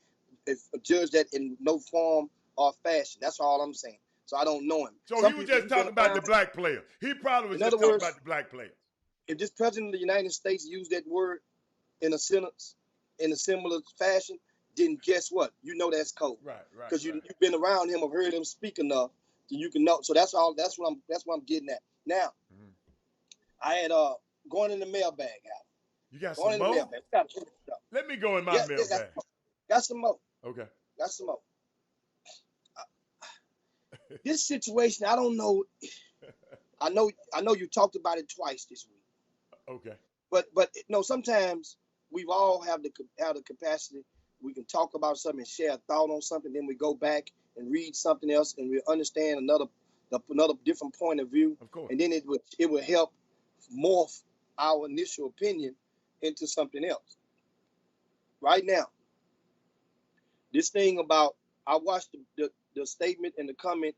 judge that in no form or fashion. That's all I'm saying. So I don't know him. So he was just talking about the black player. He probably was just talking about the black player. If this president of the United States used that word in a sentence in a similar fashion, then guess what? You know that's cold. Right. Because you've been around him or heard him speak enough, so you can know. So that's all. That's what I'm getting at. Now, I had going in the mailbag out. You got some more? Let me go in my mailbag. Got some more. Okay. Got some more. This situation, I don't know. I know you talked about it twice this week. Okay. But no, sometimes we've all have the capacity. We can talk about something and share a thought on something, then we go back and read something else, and we understand another different point of view. Of course. And then it would help morph our initial opinion into something else. Right now, this thing about I watched the statement and the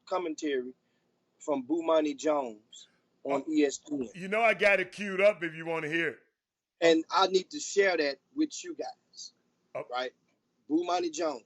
commentary from Bomani Jones on ESPN. I got it queued up if you want to hear it. And I need to share that with you guys. Right? Bomani Jones.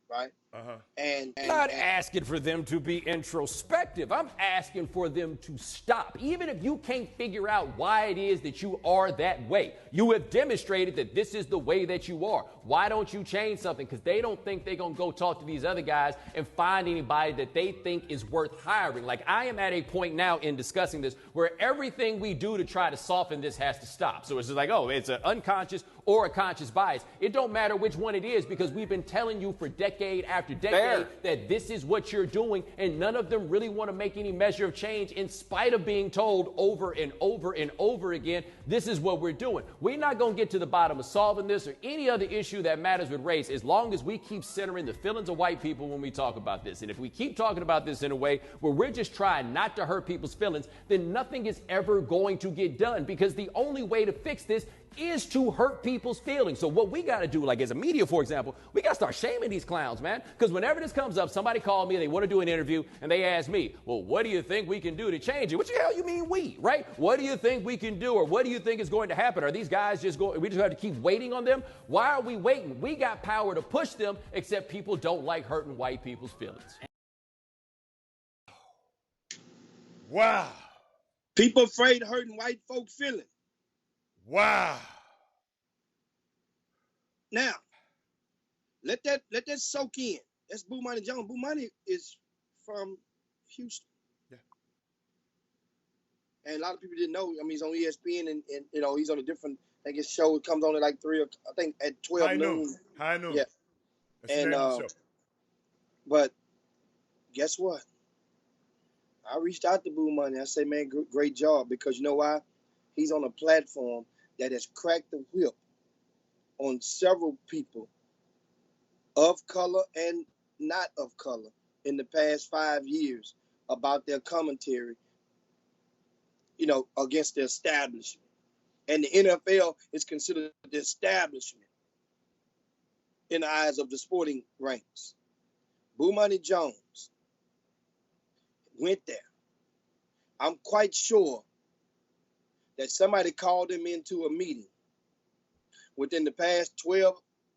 Right? Uh-huh. And not asking for them to be introspective. I'm asking for them to stop. Even if you can't figure out why it is that you are that way, you have demonstrated that this is the way that you are. Why don't you change something? Because they don't think they're going to go talk to these other guys and find anybody that they think is worth hiring. Like, I am at a point now in discussing this where everything we do to try to soften this has to stop. So it's just like, oh, it's an unconscious or a conscious bias. It don't matter which one it is, because we've been telling you for decade after decade that this is what you're doing, and none of them really want to make any measure of change in spite of being told over and over and over again, this is what we're doing. We're not going to get to the bottom of solving this or any other issue that matters with race as long as we keep centering the feelings of white people when we talk about this. And if we keep talking about this in a way where we're just trying not to hurt people's feelings, then nothing is ever going to get done, because the only way to fix this is to hurt people's feelings. So what we got to do, like as a media, for example, we got to start shaming these clowns, man. Because whenever this comes up, somebody called me, they want to do an interview, and they ask me, well, what do you think we can do to change it? What the hell you mean we, right? What do you think we can do, or what do you think is going to happen? Are these guys just going, we just have to keep waiting on them? Why are we waiting? We got power to push them, except people don't like hurting white people's feelings. Wow. People afraid of hurting white folk feeling. Wow. Now, let that soak in. That's Bomani Jones. Bomani is from Houston. Yeah. And a lot of people didn't know. I mean, he's on ESPN and you know, he's on a different, I guess, show. It comes on at like 3 or I think at 12 noon. High noon. Yeah. That's And the name of the show. but guess what? I reached out to Bomani. I said, man, great job, because you know why? He's on a platform that has cracked the whip on several people of color and not of color in the past 5 years about their commentary, you know, against the establishment. And the NFL is considered the establishment in the eyes of the sporting ranks. Bomani Jones went there. I'm quite sure that somebody called him into a meeting within the past 12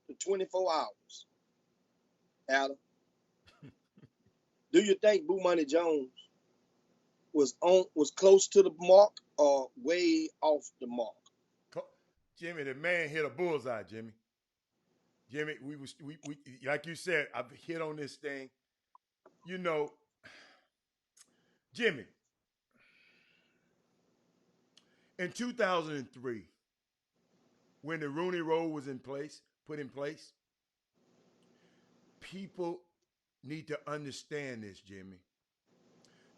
to 24 hours. Adam, do you think Bomani Jones was close to the mark or way off the mark? Jimmy, the man hit a bullseye, Jimmy. Jimmy, we like you said, I've hit on this thing. You know, Jimmy, in 2003, when the Rooney Rule was put in place, people need to understand this, Jimmy.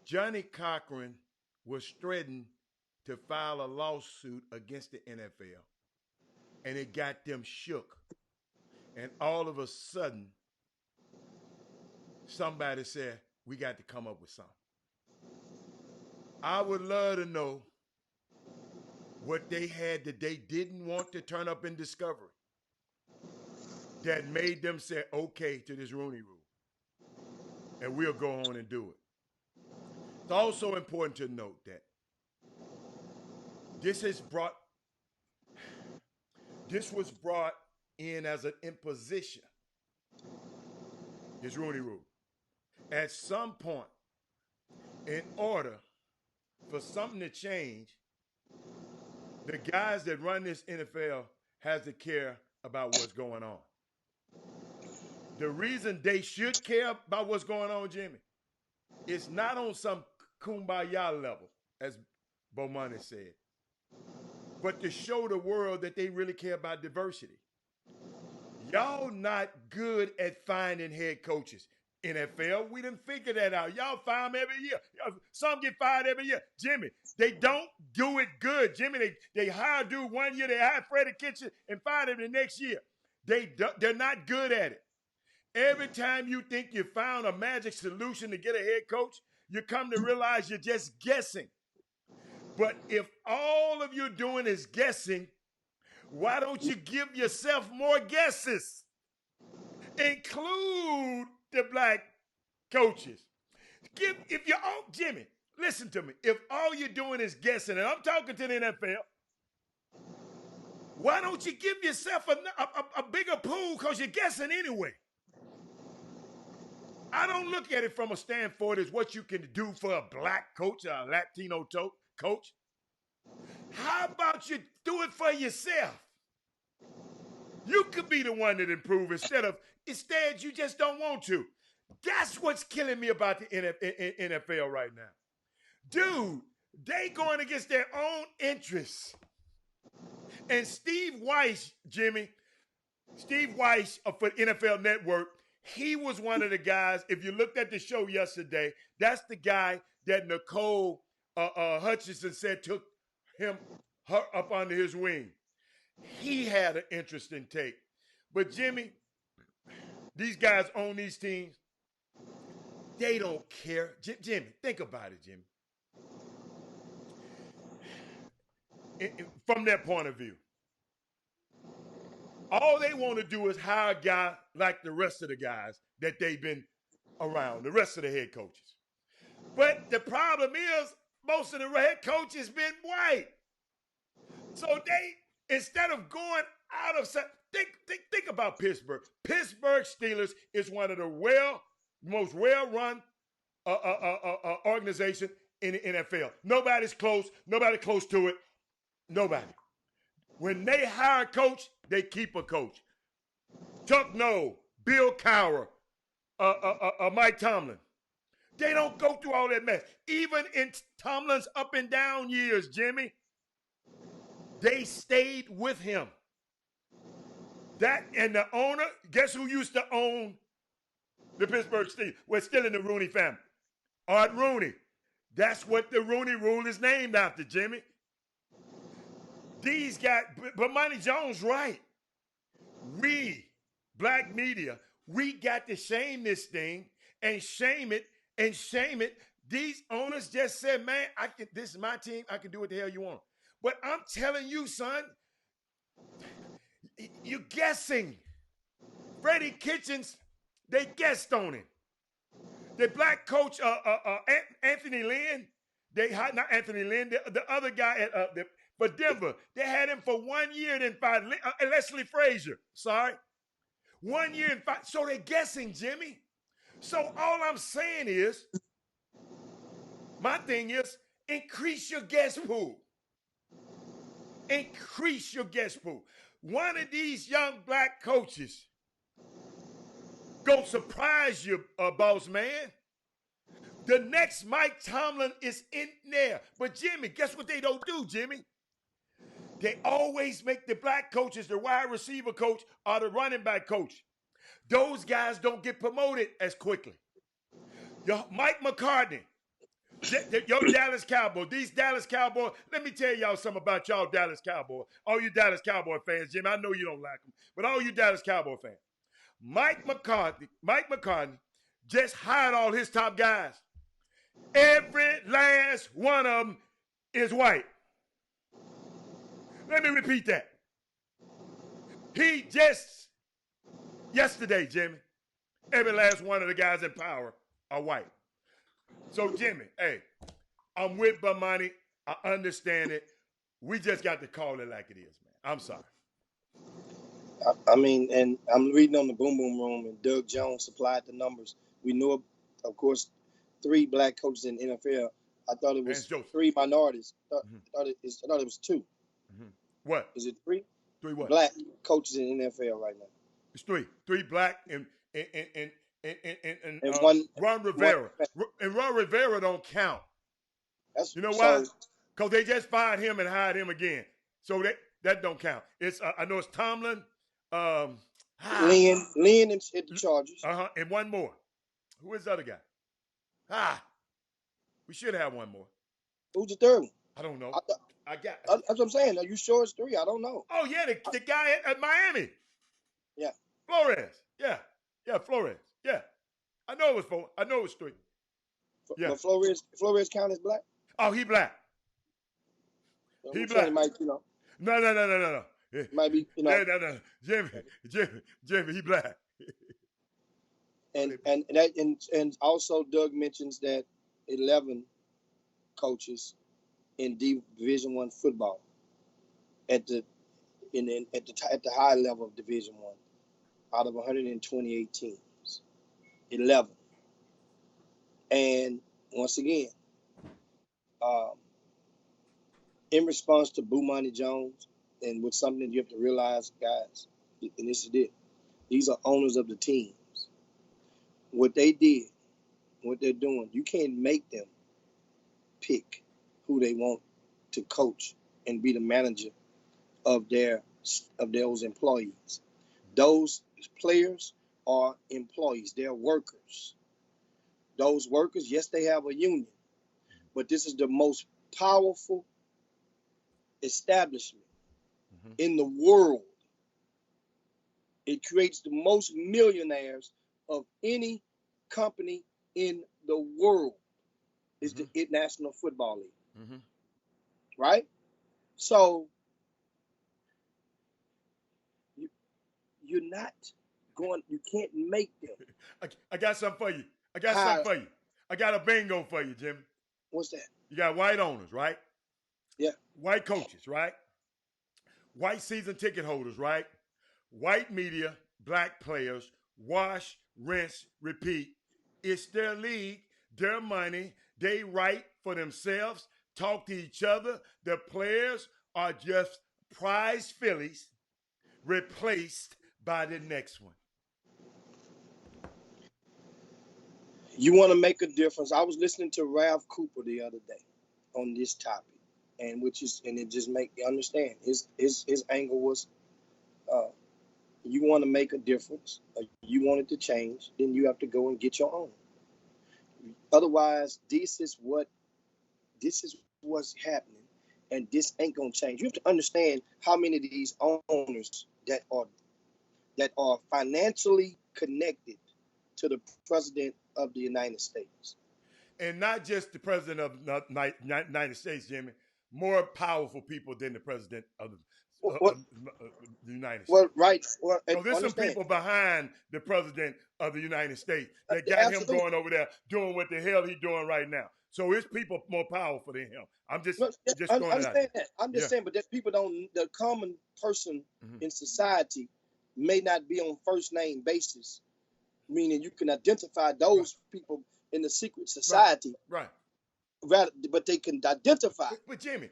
Johnny Cochran was threatened to file a lawsuit against the NFL, and it got them shook. And all of a sudden, somebody said, we got to come up with something. I would love to know what they had that they didn't want to turn up in Discovery that made them say okay to this Rooney Rule. And we'll go on and do it. It's also important to note that this was brought in as an imposition, this Rooney Rule. At some point, in order for something to change, the guys that run this NFL has to care about what's going on. The reason they should care about what's going on, Jimmy, it's not on some kumbaya level, as Bomani said, but to show the world that they really care about diversity. Y'all not good at finding head coaches. NFL, we didn't figure that out. Y'all fire them every year. Some get fired every year. Jimmy, they don't do it good. Jimmy, they hire a dude 1 year, they hire Freddie Kitchen and fire him the next year. They're not good at it. Every time you think you found a magic solution to get a head coach, you come to realize you're just guessing. But if all of you're doing is guessing, why don't you give yourself more guesses? Include the black coaches. Jimmy, listen to me. If all you're doing is guessing, and I'm talking to the NFL, why don't you give yourself a bigger pool, because you're guessing anyway? I don't look at it from a standpoint as what you can do for a black coach or a Latino coach. How about you do it for yourself? You could be the one that improve instead you just don't want to. That's what's killing me about the NFL right now. Dude, they going against their own interests. And Steve Weiss, Jimmy, for NFL Network, he was one of the guys, if you looked at the show yesterday, that's the guy that Nicole Hutchinson said took her up under his wing. He had an interesting take. But Jimmy, these guys own these teams. They don't care. Jimmy, think about it, Jimmy. From their point of view, all they want to do is hire a guy like the rest of the guys that they've been around, the rest of the head coaches. But the problem is, most of the head coaches been white. So they, instead of going out of, think about Pittsburgh. Pittsburgh Steelers is one of the most well-run organization in the NFL. Nobody's close. Nobody close to it. Nobody. When they hire a coach, they keep a coach. Chuck Noll, Bill Cowher, Mike Tomlin. They don't go through all that mess. Even in Tomlin's up and down years, Jimmy, they stayed with him. That and the owner, guess who used to own the Pittsburgh Steelers? We're still in the Rooney family. Art Rooney. That's what the Rooney Rule is named after, Jimmy. These guys, but Monty Jones, right. We, black media, we got to shame this thing and shame it and shame it. These owners just said, man, this is my team. I can do what the hell you want. But I'm telling you, son, you're guessing. Freddie Kitchens, they guessed on him. The black coach, Anthony Lynn, not Anthony Lynn, the other guy for Denver, they had him for 1 year, then fired Leslie Frazier. Sorry. 1 year and five. So they're guessing, Jimmy. So all I'm saying is, my thing is, increase your guest pool. Increase your guest pool. One of these young black coaches gonna surprise you, boss man. The next Mike Tomlin is in there. But Jimmy, guess what they don't do, Jimmy? They always make the black coaches the wide receiver coach or the running back coach. Those guys don't get promoted as quickly. Mike McCartney, your Dallas Cowboys, these Dallas Cowboys, let me tell y'all something about y'all Dallas Cowboys. All you Dallas Cowboy fans, Jimmy, I know you don't like them, but all you Dallas Cowboy fans. Mike McCartney just hired all his top guys. Every last one of them is white. Let me repeat that. He just, yesterday, Jimmy, every last one of the guys in power are white. So, Jimmy, hey, I'm with Bomani. I understand it. We just got to call it like it is, man. I'm sorry. I mean, and I'm reading on the Boom Boom Room, and Doug Jones supplied the numbers. We knew, of course, 3 black coaches in the NFL. I thought it was 3 minorities. I thought it was 2. Mm-hmm. What? Is it 3? 3 what? Black coaches in the NFL right now. It's 3. 3 black and one Ron Rivera. And Ron Rivera don't count. That's, you know why? Because they just fired him and hired him again. So that don't count. It's I know it's Tomlin. Lynn hit the Chargers. And one more. Who is the other guy? We should have one more. Who's the third one? I don't know. That's what I'm saying. Are you sure it's 3? I don't know. Oh yeah, the guy at Miami. Yeah. Flores. Yeah, Flores. Yeah. I know it was 4. I know it was 3. Yeah. But Flores count as black? Oh, he black. He black. Might, No. Might be, No. Jimmy, he black. And also Doug mentions that 11 coaches in Division I football at the high level of Division I out of 128 teams, 11. And once again, in response to Bomani Jones, and with something that you have to realize, guys, and this is it, these are owners of the teams. What they did, what they're doing, you can't make them pick who they want to coach and be the manager of those employees. Those players are employees. They're workers. Those workers, yes, they have a union, but this is the most powerful establishment in the world. It creates the most millionaires of any company in the world. Is the National Football League. Right? So you're not going, you can't make them. I got something for you. I got a bingo for you, Jimmy. What's that? You got white owners, right? Yeah. White coaches, right? White season ticket holders, right? White media, black players, wash, rinse, repeat. It's their league, their money. They write for themselves, talk to each other. The players are just prize fillies replaced by the next one. You want to make a difference. I was listening to Ralph Cooper the other day on this topic, and it just make you understand. His angle was, uh, you want to make a difference, you want it to change, then you have to go and get your own. Otherwise, this is what's happening, and this ain't gonna change. You have to understand how many of these owners that are financially connected to the president of the United States. And not just the president of the United States, Jimmy, more powerful people than the president of the United States. Well, right. Well, so there's some people behind the president of the United States that got him going over there doing what the hell he's doing right now. So it's people more powerful than him. I'm just understand that. I'm just saying, but that people don't. The common person in society may not be on first name basis, meaning you can identify those people in the secret society, right? But they can identify. But Jimmy,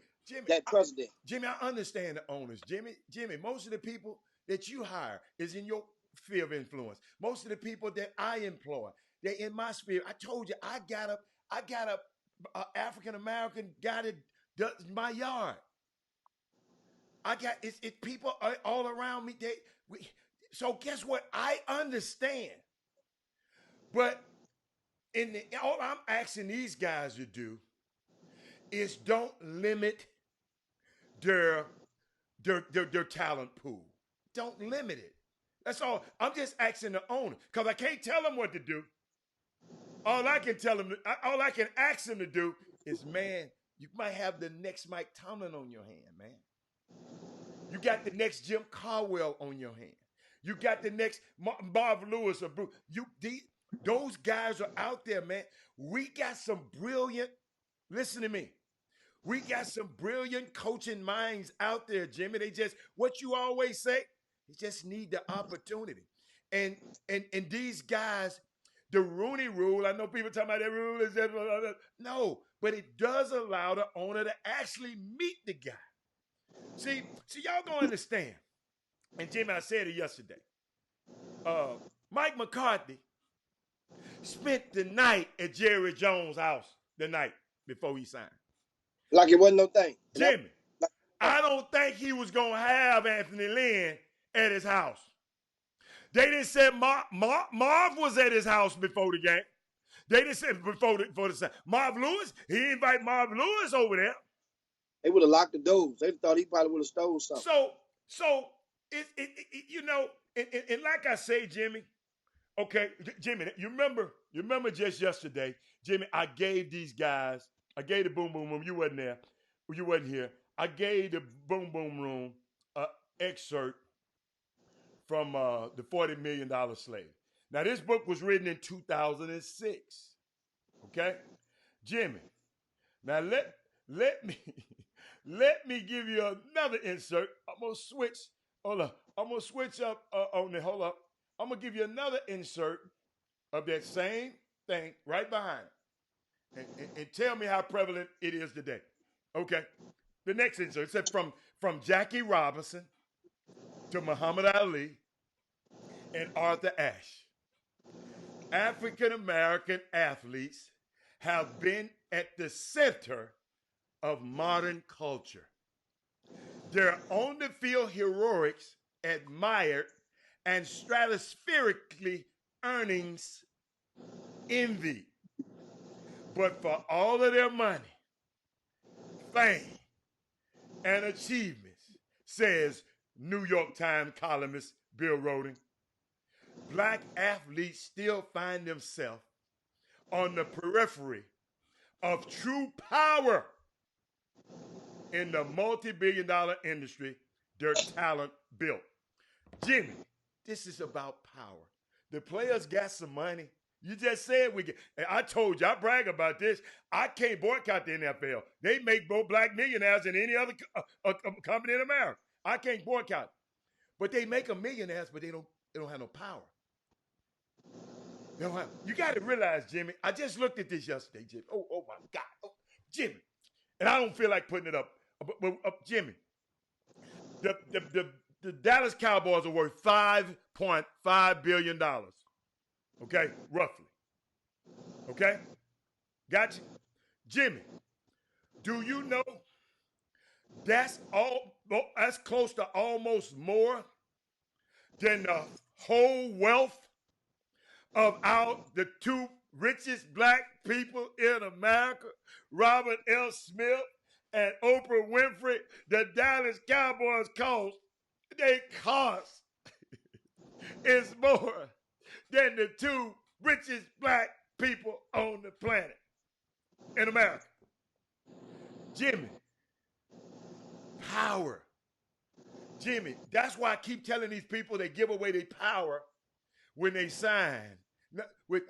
that president. I understand the owners. Jimmy, most of the people that you hire is in your sphere of influence. Most of the people that I employ, they're in my sphere. I told you, I got a African American guy that does my yard. I got it's people all around me. So guess what? I understand, but all I'm asking these guys to do is don't limit their talent pool. Don't limit it. That's all. I'm just asking the owner because I can't tell them what to do. All I can ask them to do is, man, you might have the next Mike Tomlin on your hand, man. You got the next Jim Caldwell on your hand. You got the next Marv Lewis or Bruce. Those guys are out there, man. We got some brilliant, listen to me. We got some brilliant coaching minds out there, Jimmy. They just, what you always say, they just need the opportunity. And these guys, the Rooney Rule, I know people talking about that rule is just, no, but it does allow the owner to actually meet the guy. See, y'all gonna understand. And Jimmy, I said it yesterday. Mike McCarthy spent the night at Jerry Jones' house the night before he signed. Like it wasn't no thing. Jimmy, I don't think he was going to have Anthony Lynn at his house. They didn't say Marv was at his house before the game. They didn't say before the sign. Marv Lewis, he didn't invite Marv Lewis over there. They would have locked the doors. They thought he probably would have stole something. So and like I say, Jimmy, okay, Jimmy, you remember just yesterday, Jimmy, I gave the Boom Boom Room, you wasn't there, you wasn't here. I gave the Boom Boom Room an excerpt from the $40 Million Slave. Now, this book was written in 2006, okay? Jimmy, now let me give you another insert. I'm going to switch, hold up. I'm going to switch up on it, hold up. I'm going to give you another insert of that same thing right behind it. And tell me how prevalent it is today. Okay. The next insert said from Jackie Robinson to Muhammad Ali and Arthur Ashe. African American athletes have been at the center of modern culture. Their on-the-field heroics admired and stratospherically earnings envied. But for all of their money, fame, and achievements, says New York Times columnist Bill Roding, black athletes still find themselves on the periphery of true power in the multi-billion-dollar industry their talent built. Jimmy, this is about power. The players got some money. You just said we get. And I told you, I brag about this. I can't boycott the NFL. They make more black millionaires than any other company in America. I can't boycott. But they make them millionaires, but they don't have no power. Now, you got to realize, Jimmy, I just looked at this yesterday, Jimmy. Oh my God. Oh, Jimmy. And I don't feel like putting it up. But Jimmy, the Dallas Cowboys are worth $5.5 billion. Okay? Roughly. Okay? Got you? Jimmy, do you know that's close to almost more than the whole wealth of the two richest black people in America, Robert L. Smith and Oprah Winfrey? The Dallas Cowboys cost is more than the two richest black people on the planet in America. Jimmy, power. Jimmy, that's why I keep telling these people they give away their power when they sign.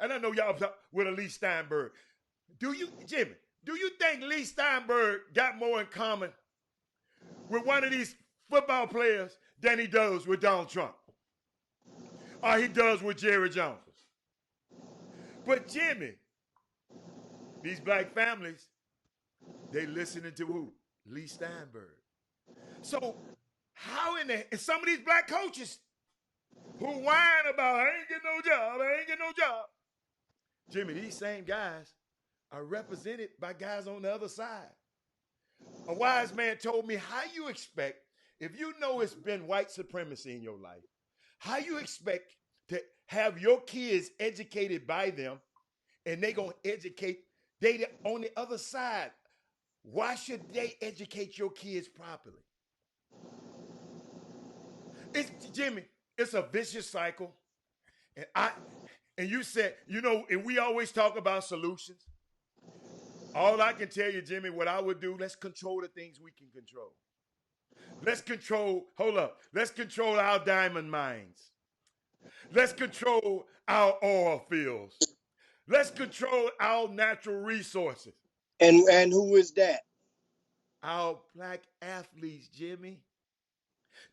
And I know y'all with Lee Steinberg. Jimmy, do you think Lee Steinberg got more in common with one of these football players than he does with Donald Trump? Or he does with Jerry Jones? But Jimmy, these black families, they listening to who? Lee Steinberg. So how and some of these black coaches who whine about, I ain't getting no job. Jimmy, these same guys are represented by guys on the other side. A wise man told me, how you expect, if you know it's been white supremacy in your life, how you expect to have your kids educated by them and they gonna educate they on the other side? Why should they educate your kids properly? Jimmy, it's a vicious cycle. And you said, and we always talk about solutions. All I can tell you, Jimmy, what I would do, let's control the things we can control. Let's control our diamond mines. Let's control our oil fields. Let's control our natural resources. And who is that? Our black athletes, Jimmy.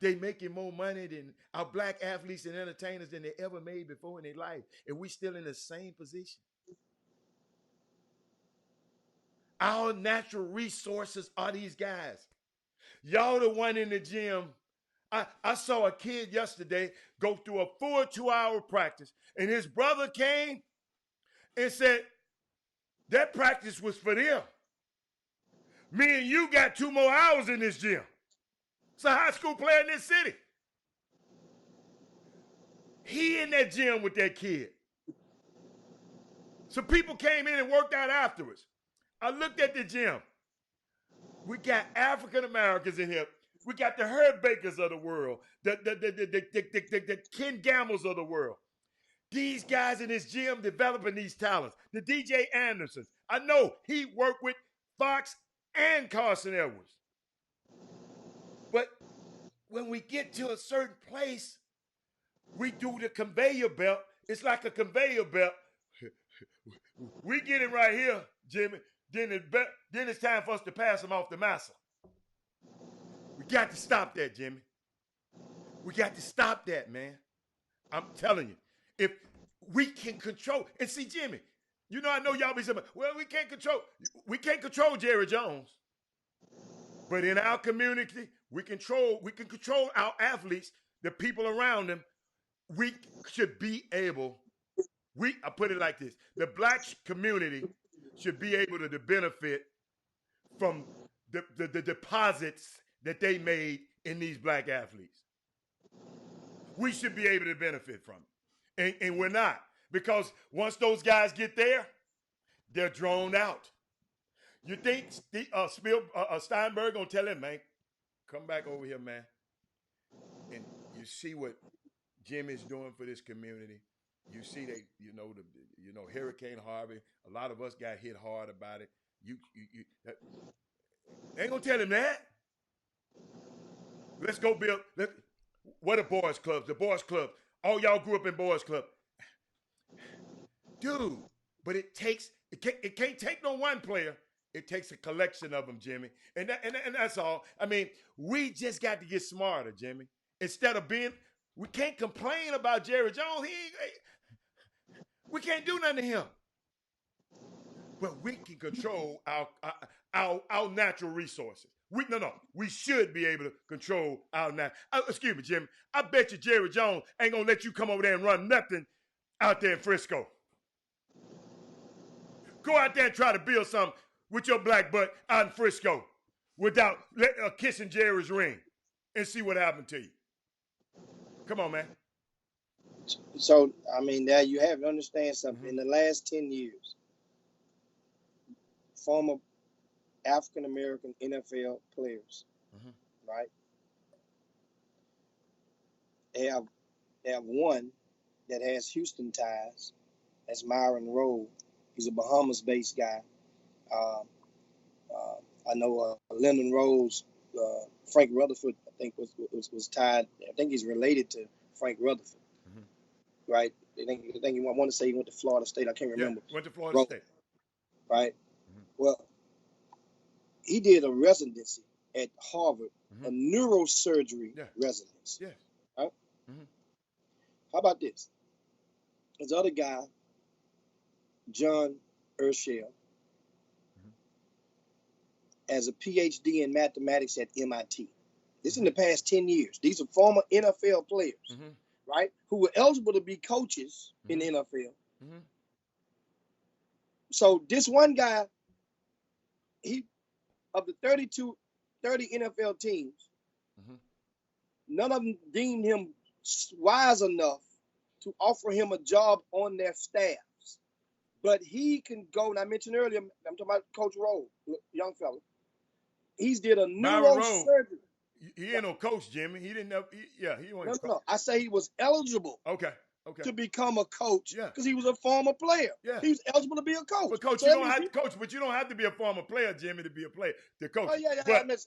They making more money than our black athletes and entertainers than they ever made before in their life. And we still in the same position. Our natural resources are these guys. Y'all the one in the gym. I saw a kid yesterday go through a full 2-hour practice, and his brother came and said, that practice was for them. Me and you got 2 more hours in this gym. It's a high school player in this city. He in that gym with that kid. So people came in and worked out afterwards. I looked at the gym. We got African Americans in here. We got the Herb Bakers of the world, the Ken Gambles of the world. These guys in this gym developing these talents. The DJ Andersons. I know he worked with Fox and Carson Edwards. But when we get to a certain place, we do the conveyor belt. It's like a conveyor belt. We get it right here, Jimmy. Then it's time for us to pass them off to Massa. We got to stop that, Jimmy. We got to stop that, man. I'm telling you. If we can control, and see, Jimmy, I know y'all be saying, well, we can't control Jerry Jones. But in our community, we can control our athletes, the people around them. We should be able, I put it like this, the black community should be able to benefit from the deposits that they made in these black athletes. We should be able to benefit from it. And we're not. Because once those guys get there, they're drawn out. You think Steinberg gonna tell him, man, come back over here, man. And you see what Jimmy's doing for this community. You see Hurricane Harvey. A lot of us got hit hard about it. They ain't gonna tell him that. Let's go build. What are boys clubs? The boys club. All y'all grew up in boys club, dude. But it can't take no one player. It takes a collection of them, Jimmy. And that's all. I mean, we just got to get smarter, Jimmy. Instead of we can't complain about Jerry Jones. We can't do nothing to him. Well, we can control our natural resources. We should be able to control our excuse me, Jimmy. I bet you Jerry Jones ain't gonna let you come over there and run nothing out there in Frisco. Go out there and try to build something with your black butt out in Frisco without kissing Jerry's ring and see what happened to you. Come on, man. So, I mean, now you have to understand something. In the last 10 years, former African-American NFL players, right, they have one that has Houston ties. That's Myron Rolle. He's a Bahamas-based guy. I know Lyndon Rose, Frank Rutherford, I think was tied. I think he's related to Frank Rutherford, right? I think he want to say he went to Florida State. I can't remember. Yeah, went to Florida State, right? Well, he did a residency at Harvard, a neurosurgery residency. Yeah. Right? How about this? This other guy, John Urschel, as a PhD in mathematics at MIT. This is in the past 10 years. These are former NFL players, right, who were eligible to be coaches in the NFL. So this one guy, of the 30 NFL teams, none of them deemed him wise enough to offer him a job on their staffs. But he can go, and I mentioned earlier, I'm talking about Coach Rolle, young fella. He's did a neurosurgery. He ain't no coach, Jimmy. He didn't know. He wasn't. No. I say he was eligible. Okay. To become a coach because he was a former player. Yeah. He was eligible to be a coach. But coach, you don't have to coach, but you don't have to be a former player, Jimmy, to be a player. To coach. Oh yeah. But, I'm just,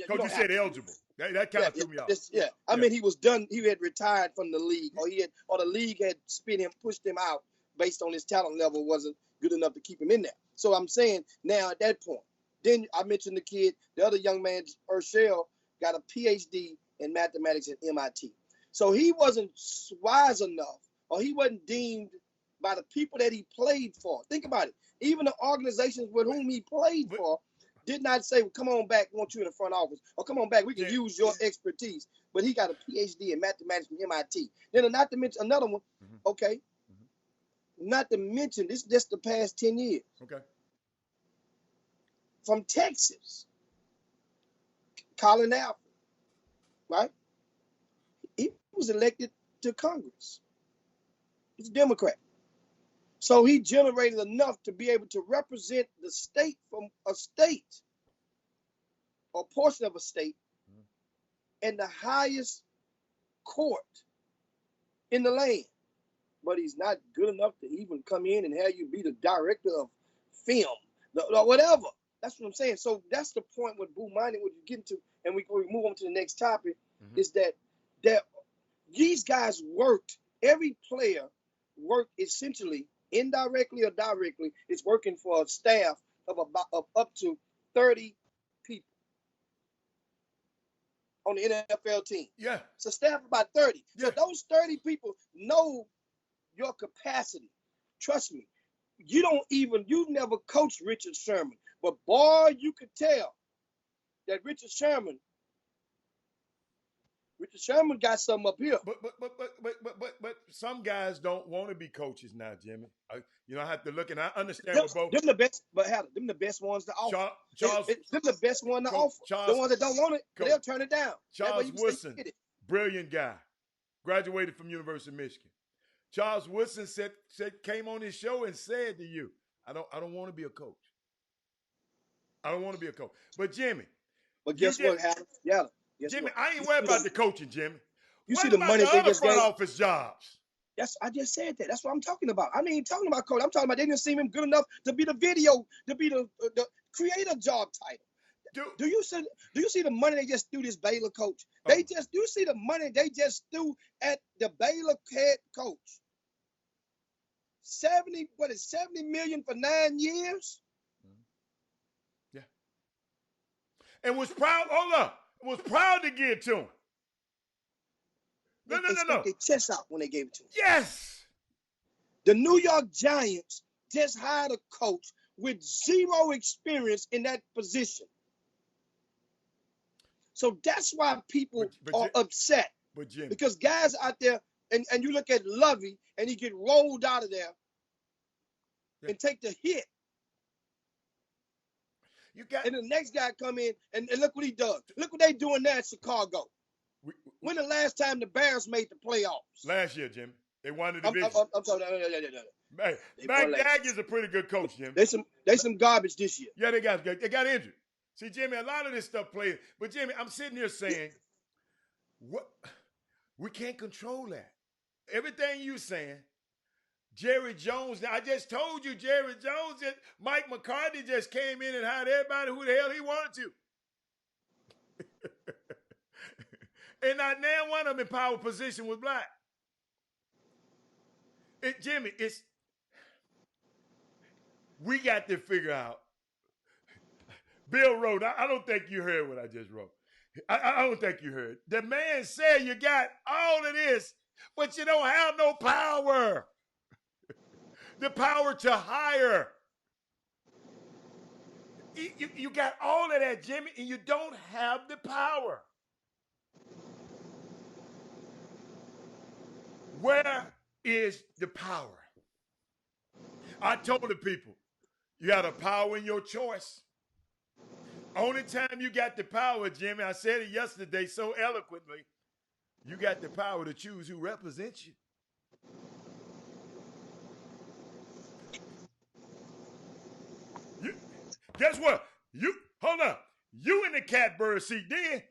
coach, you said eligible. That kind of threw me off. I mean, he was done. He had retired from the league, or the league had pushed him out based on his talent level wasn't good enough to keep him in there. So I'm saying now at that point, then I mentioned the other young man, Urschel, got a PhD in mathematics at MIT. So he wasn't wise enough, or he wasn't deemed by the people that he played for. Think about it. Even the organizations with whom he played for did not say, well, come on back, we want you in the front office, or come on back, we can use your expertise. But he got a PhD in mathematics from MIT. Then not to mention another one, not to mention, this is just the past 10 years. Okay. From Texas, Colin Alford, right? He was elected to Congress. He's a Democrat. So he generated enough to be able to represent the state from a state or portion of a state in the highest court in the land. But he's not good enough to even come in and have you be the director of film, whatever. That's what I'm saying. So that's the point with Boo Mining, what you're getting to, and we move on to the next topic, is that these guys worked, every player worked essentially, indirectly or directly, is working for a staff of up to 30 people on the NFL team. Yeah. It's a staff of about 30. Yeah. So those 30 people know your capacity. Trust me. You never coached Richard Sherman, but boy, you could tell that Richard Sherman got something up here. But some guys don't want to be coaches now, Jimmy. I have to look, and I understand what both. Them the best, but them the best ones to offer. Them the best one to offer. The ones that don't want it, they'll turn it down. Charles Woodson, brilliant guy, graduated from University of Michigan. Charles Woodson came on his show and said to you, I don't want to be a coach. I don't want to be a coach. But Jimmy. But guess what happened? Yeah. Jimmy, I ain't worried about the coaching, Jimmy. You see the money they just front gave? office jobs. I just said that. That's what I'm talking about. I ain't talking about coach. I'm talking about they didn't seem him good enough to be the video, to be the creator job title. Do you see the money they just threw this Baylor coach? Do you see the money they just threw at the Baylor head coach? 70 million for 9 years? Yeah. And was proud to give to him. No. They stuck their chest out when they gave it to him. Yes. The New York Giants just hired a coach with zero experience in that position. So that's why people are upset. But Jimmy, Because guys out there, and you look at Lovey, and he get rolled out of there and take the hit. And the next guy come in, and look what he does. Look what they doing there in Chicago. When the last time the Bears made the playoffs? Last year, Jimmy. They won the division. I'm sorry. Hey, Mike Dag is a pretty good coach, Jimmy. They some garbage this year. Yeah, they got injured. See, Jimmy, a lot of this stuff played. But Jimmy, I'm sitting here saying, what? We can't control that. Everything you saying, Jerry Jones. Now, I just told you, Jerry Jones, Mike McCarthy just came in and hired everybody who the hell he wanted to. And not now one of them in power position was black. Jimmy, we got to figure out. Bill wrote, I don't think you heard what I just wrote. I don't think you heard. The man said you got all of this, but you don't have no power. The power to hire. You got all of that, Jimmy, and you don't have the power. Where is the power? I told the people, you got a power in your choice. Only time you got the power, Jimmy, I said it yesterday so eloquently, you got the power to choose who represents you. Guess what? Hold up. You in the catbird seat then.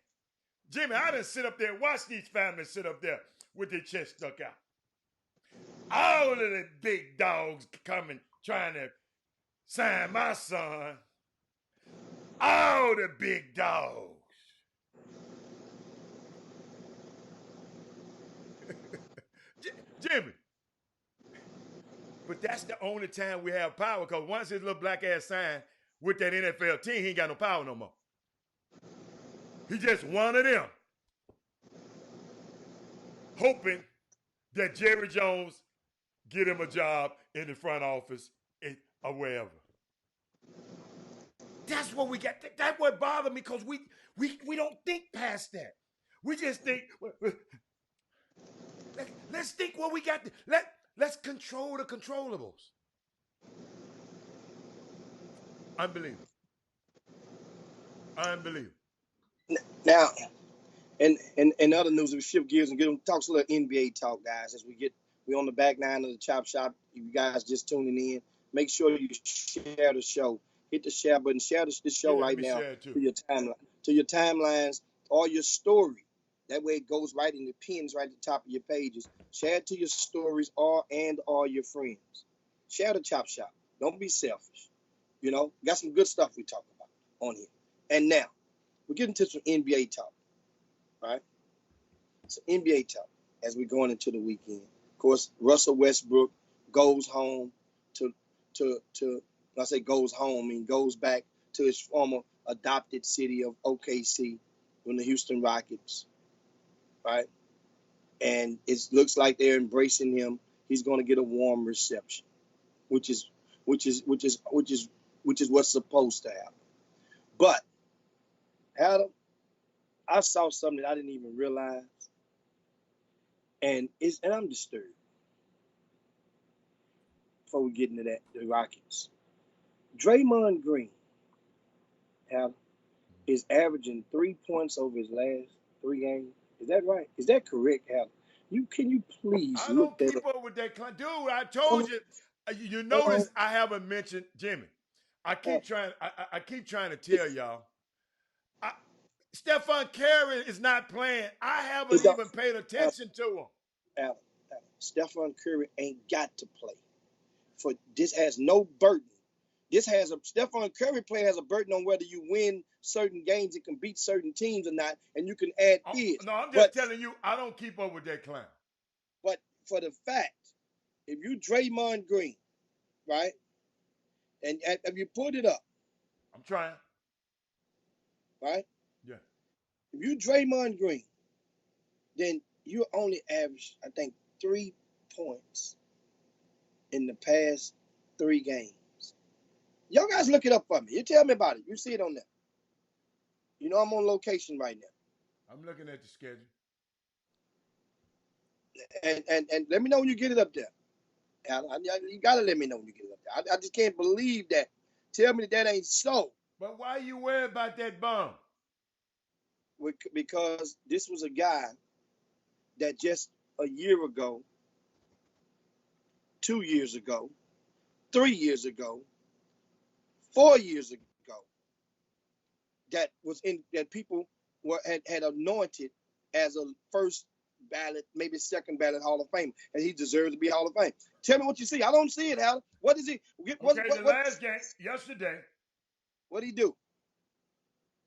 Jimmy, I done sit up there and watch these families sit up there with their chest stuck out. All of the big dogs coming, trying to sign my son. All the big dogs. Jimmy. But that's the only time we have power, because once his little black ass signed with that NFL team, he ain't got no power no more. He just one of them. Hoping that Jerry Jones get him a job in the front office or wherever. That's what we got. That's what bothered me, because we don't think past that. We just think, let's think what we got. Let's control the controllables. Unbelievable. Now, in other news, we shift gears and talk a little NBA talk, guys. As we on the back nine of the Chop Shop. You guys just tuning in. Make sure you share the show. Hit the share button. Share the show right now to your timelines or your story. That way it goes right in the pins right at the top of your pages. Share it to your stories or your friends. Share the Chop Shop. Don't be selfish. You know, got some good stuff we talk about on here. And now, we're getting to some NBA talk, right? So NBA talk as we're going into the weekend. Of course, Russell Westbrook goes home when I say goes home, I mean goes back to his former adopted city of OKC from the Houston Rockets, right? And it looks like they're embracing him. He's going to get a warm reception, which is what's supposed to happen. But Adam, I saw something that I didn't even realize, and I'm disturbed. Before we get into that, the Rockets, Draymond Green, Adam, is averaging 3 points over his last 3 games. Is that right? Is that correct, Adam? Can you please look that up? I don't keep up with that, dude. I told you. You notice I haven't mentioned Jimmy. I keep trying to tell y'all. Stephen Curry is not playing. I haven't even paid attention to him. Adam, Stephen Curry ain't got to play. For this has no burden. Stephen Curry play has a burden on whether you win certain games and can beat certain teams or not, and you can add his. No, I'm just telling you, I don't keep up with that clown. But for the fact, if you Draymond Green, right, and if you put it up, I'm trying. Right? Yeah. If you Draymond Green, then you only average, I think, 3 points in the past 3 games. Y'all guys look it up for me. You tell me about it. You see it on there. You know I'm on location right now. I'm looking at the schedule. And let me know when you get it up there. You gotta let me know when you get it up there. I just can't believe that. Tell me that ain't so. But why are you worried about that bum? Because this was a guy that just a year ago, 2 years ago, 3 years ago, 4 years ago, that people had anointed as a first ballot, maybe second ballot Hall of Fame, and he deserves to be Hall of Fame. Tell me what you see. I don't see it, Alan. What is he? Last game yesterday. What did he do?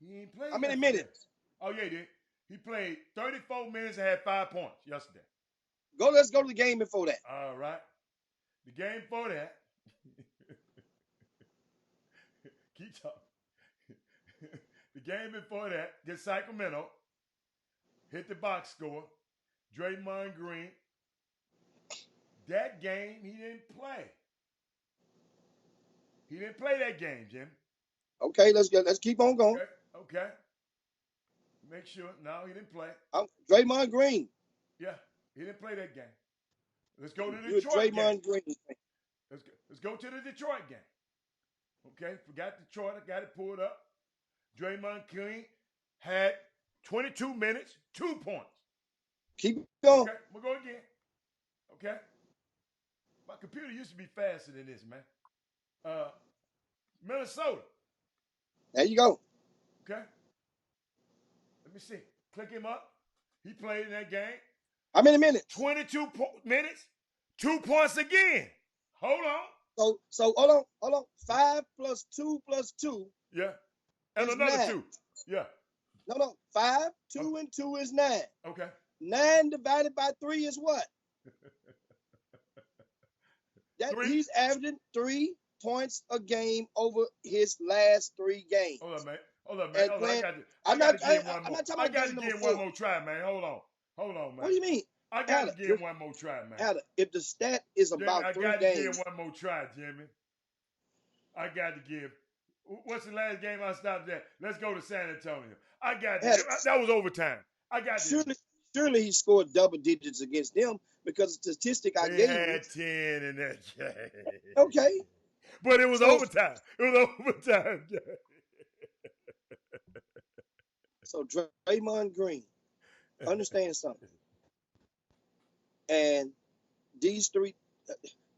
He ain't played. How many yesterday. minutes? Oh yeah, he did. He played 34 minutes and had 5 points yesterday. Let's go to the game before that. All right. The game before that. Keep talking. The game before that, against Sacramento, hit the box score. Draymond Green. That game, he didn't play. He didn't play that game, Jim. Okay, let's keep on going. Okay. Make sure. No, he didn't play. Draymond Green. Yeah, he didn't play that game. Let's go to the You're Detroit Draymond game. Green. Let's go to the Detroit game. Okay, forgot Detroit. I got it pulled up. Draymond Green had 22 minutes, 2 points. Keep going. Okay, we'll go again. Okay. My computer used to be faster than this, man. Minnesota. There you go. Okay. Let me see. Click him up. He played in that game. How many minutes? 22 minutes, 2 points again. Hold on. So hold on. 5 plus 2 plus 2. Yeah. And is another 9. 2. Yeah. No. 5, 2, and 2 is 9. Okay. 9 divided by 3 is what? He's averaging 3 points a game over his last 3 games. Hold on, man. I got to give him one more try, man. Hold on, man. What do you mean? I got to give him one more try, man. Adam, if the stat is about 3 games. I got to give him one more try, Jimmy. I got to give. What's the last game I stopped at? Let's go to San Antonio. I got to. That was overtime. I got to. Surely he scored double digits against them because the statistic I gave you. He had 10 in that game. Okay. But it was overtime. It was overtime. So Draymond Green, understand something. And these 3,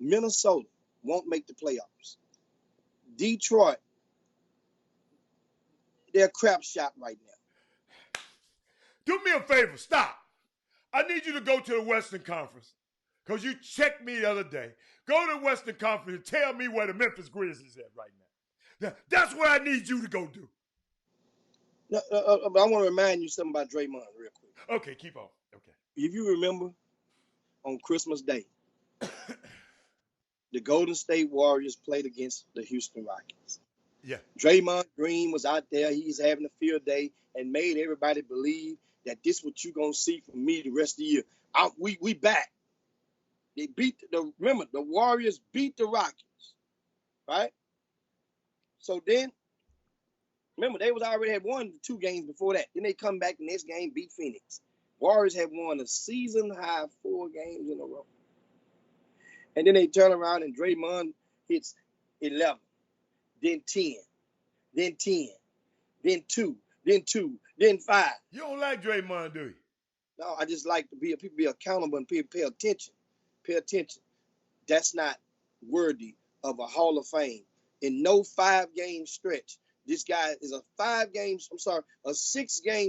Minnesota won't make the playoffs. Detroit, they're a crap shot right now. Do me a favor. Stop. I need you to go to the Western Conference because you checked me the other day. Go to the Western Conference and tell me where the Memphis Grizzlies at right now. That's what I need you to go do. No, but I want to remind you something about Draymond real quick. Okay, keep on. Okay. If you remember, on Christmas Day, the Golden State Warriors played against the Houston Rockets. Yeah. Draymond Green was out there. He's having a field day and made everybody believe that this is what you're going to see from me the rest of the year. We back. They remember, the Warriors beat the Rockets, right? So then, remember, they already had won 2 games before that. Then they come back the next game, beat Phoenix. Warriors have won a season-high 4 games in a row. And then they turn around and Draymond hits 11, then 10, then 10, then 2, then 2, then 5. You don't like Draymond, do you? No, I just like people be accountable and people pay attention. Pay attention. That's not worthy of a Hall of Fame. In no 5-game stretch, this guy is a 6-game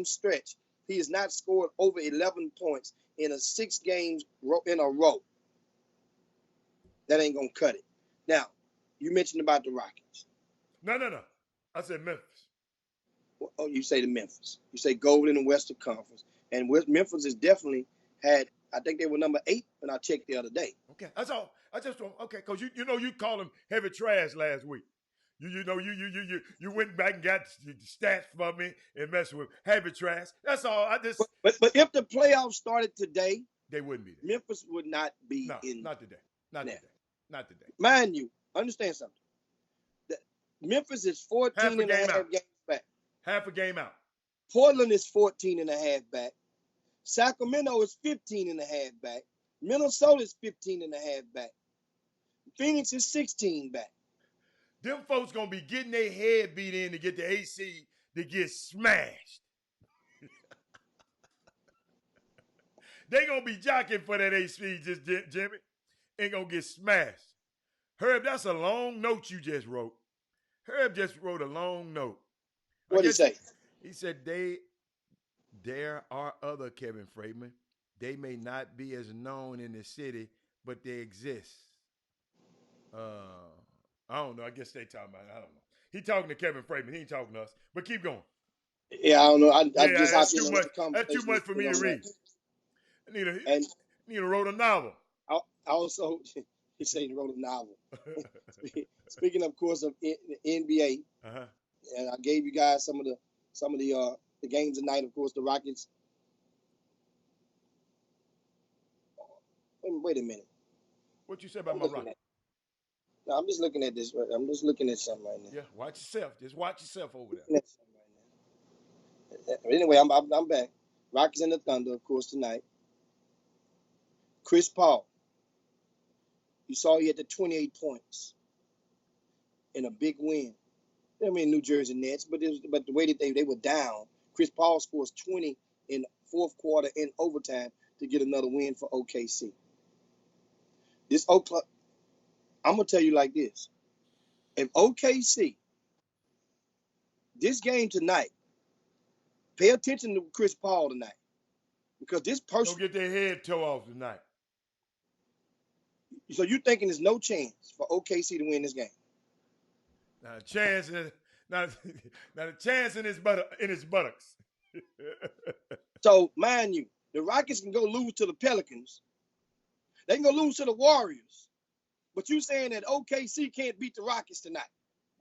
stretch. He has not scored over 11 points in a 6 games in a row. That ain't gonna cut it. Now, you mentioned about the Rockets. No. I said Memphis. Oh, you say the Memphis. You say Golden and Western Conference. And Memphis is definitely had, I think they were number 8 when I checked the other day. Okay, that's all. I just don't. Okay, because you called them heavy trash last week. You went back and got the stats from me and messed with heavy trash. That's all. But if the playoffs started today, they wouldn't be there. Memphis would not be in. Not today. Not today. Not today. Mind you, understand something. Memphis is 14 and a half games back. Half a game out. Portland is 14 and a half back. Sacramento is 15 and a half back. Minnesota is 15 and a half back. Phoenix is 16 back. Them folks going to be getting their head beat in to get the AC to get smashed. They going to be jockeying for that AC, just Jimmy. Ain't going to get smashed. Herb, that's a long note you just wrote. Herb just wrote a long note. What did he say? He said there are other Kevin Freeman. They may not be as known in the city, but they exist. I don't know. I guess they talking about it. I don't know. He talking to Kevin Freeman. He ain't talking to us. But keep going. Yeah, I don't know. That's too much. That's too much for me to read. I need to wrote a novel. I also, he said he wrote a novel. Speaking, of course, of the NBA, and I gave you guys some of the games tonight. Of course, the Rockets. Wait a minute. What you said about my Rockets? No, I'm just looking at this. I'm just looking at something right now. Yeah, watch yourself. Just watch yourself over there. Anyway, I'm back. Rockets and the Thunder, of course, tonight. Chris Paul. You saw he had the 28 points in a big win. I mean, New Jersey Nets, but the way that they were down, Chris Paul scores 20 in fourth quarter in overtime to get another win for OKC. I'm going to tell you like this. If OKC, this game tonight, pay attention to Chris Paul tonight. Because this person... Don't get their head tore off tonight. So you thinking there's no chance for OKC to win this game? Not a chance in his buttocks. So, mind you, the Rockets can go lose to the Pelicans. They can go lose to the Warriors. But you saying that OKC can't beat the Rockets tonight?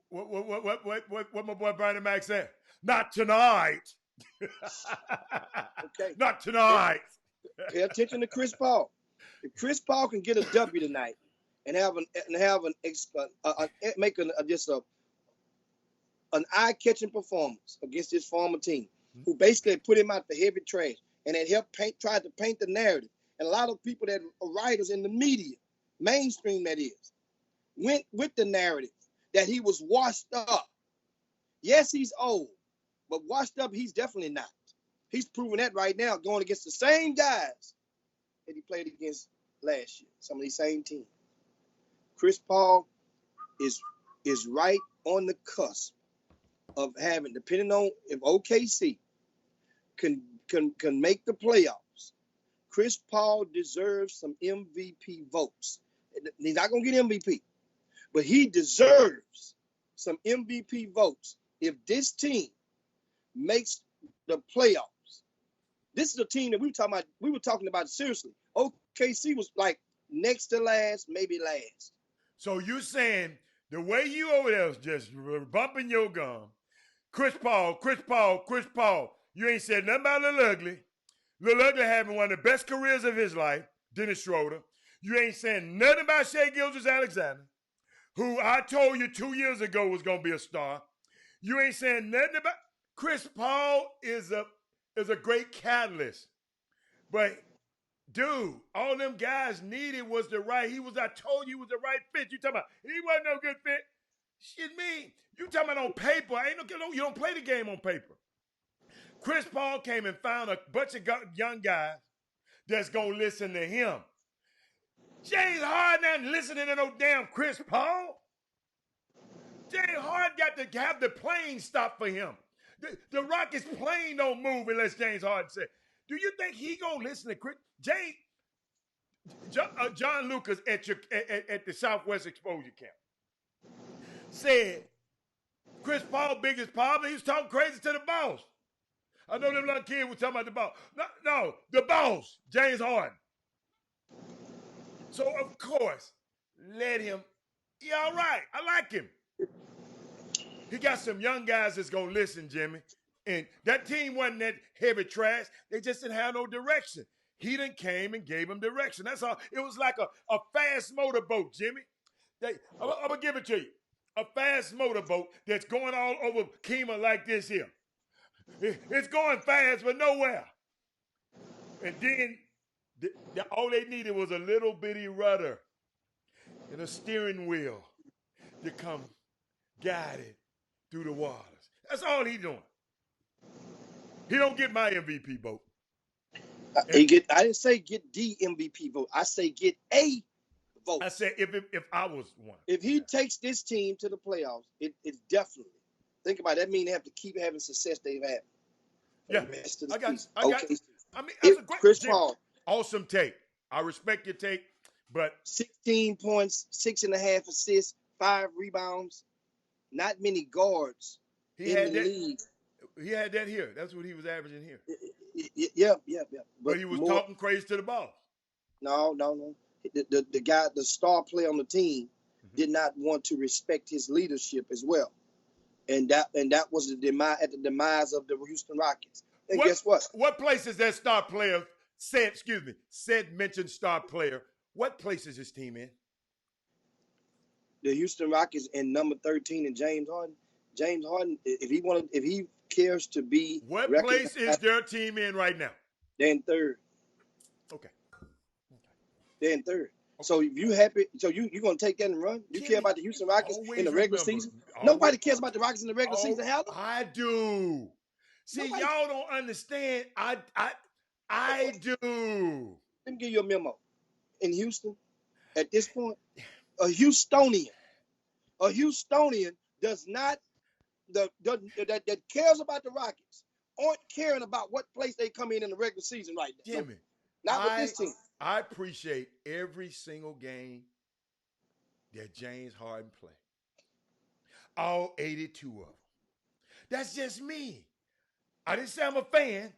What my boy Bernie Mac said? Not tonight. Okay. Not tonight. Pay attention to Chris Paul. If Chris Paul can get a W tonight and make an eye-catching performance against his former team, who basically put him out the heavy trash and had helped tried to paint the narrative. And a lot of people that are writers in the media, mainstream that is, went with the narrative that he was washed up. Yes, he's old, but washed up, he's definitely not. He's proving that right now, going against the same guys that he played against last year, some of these same teams. Chris Paul is right on the cusp of having, depending on if OKC can make the playoffs, Chris Paul deserves some MVP votes. He's not going to get MVP, but he deserves some MVP votes if this team makes the playoffs. This is a team that we were talking about seriously. OKC was like next to last, maybe last. So you saying the way you over there was just bumping your gum, Chris Paul, you ain't said nothing about Lil Ugly. Lil Ugly having one of the best careers of his life, Dennis Schroeder. You ain't saying nothing about Shai Gilgeous-Alexander, who I told you 2 years ago was going to be a star. You ain't saying nothing about Chris Paul is a great catalyst. But dude, all them guys needed was I told you he was the right fit. You talking about he wasn't no good fit? Shit me. You talking about on paper. You don't play the game on paper. Chris Paul came and found a bunch of young guys that's going to listen to him. James Harden ain't listening to no damn Chris Paul. James Harden got to have the plane stop for him. The Rockets plane don't move unless James Harden said. Do you think he going to listen to Chris? John Lucas at the Southwest Exposure Camp said Chris Paul's biggest problem, he was talking crazy to the boss. I know them little kids were talking about the boss. No, the boss, James Harden. So, of course, let him. Yeah, all right. I like him. He got some young guys that's going to listen, Jimmy. And that team wasn't that heavy trash. They just didn't have no direction. He done came and gave them direction. That's all. It was like a fast motorboat, Jimmy. I'm gonna give it to you. A fast motorboat that's going all over Kima like this here. It's going fast, but nowhere. And then all they needed was a little bitty rudder and a steering wheel to come guide it through the waters. That's all he's doing. He don't get my MVP vote. I didn't say get the MVP vote. I say get a vote. I said if I was one. If he takes this team to the playoffs, it's definitely. Think about it. That means they have to keep having success they've had. Yeah, I got. Okay. I mean, that's a great. Chris Paul, awesome take. I respect your take, but 16 points, 6.5 assists, 5 rebounds. Not many guards he in had the that. league. He had that here. That's what he was averaging here. Yeah. But he was talking crazy to the ball. No. The guy, the star player on the team, did not want to respect his leadership as well, and that was the demise of the Houston Rockets. And guess what? What place is that star player mentioned star player? What place is his team in? The Houston Rockets in number 13 and James Harden. James Harden, if he cares to be, what place is their team in right now? They're in third. Okay. They're in third. Okay. So if you happy, so you gonna take that and run? You care about the Houston Rockets in the regular season? Nobody cares about the Rockets in the regular season, Hal. I do. See, y'all don't understand. I do. Let me give you a memo. In Houston, at this point, a Houstonian does not that cares about the Rockets aren't caring about what place they come in the regular season right now. Jimmy, not with this team. I appreciate every single game that James Harden played. All 82 of them. That's just me. I didn't say I'm a fan.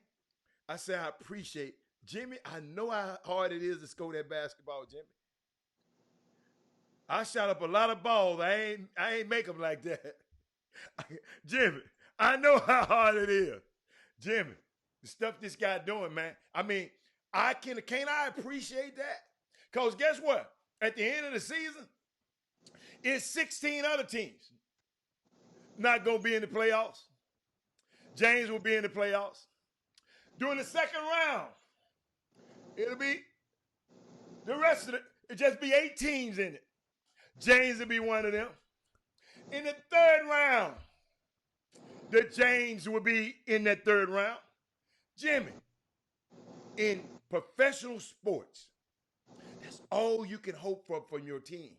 I said I appreciate Jimmy. I know how hard it is to score that basketball, Jimmy. I shot up a lot of balls. I ain't make them like that. Jimmy, I know how hard it is. Jimmy, the stuff this guy doing, man. I mean, can't I appreciate that? Because guess what? At the end of the season, it's 16 other teams not going to be in the playoffs. James will be in the playoffs. During the second round, it'll be the rest of it. It'll just be 8 teams in it. James will be one of them. In the third round, the James will be in that third round. Jimmy, in professional sports, that's all you can hope for from your team.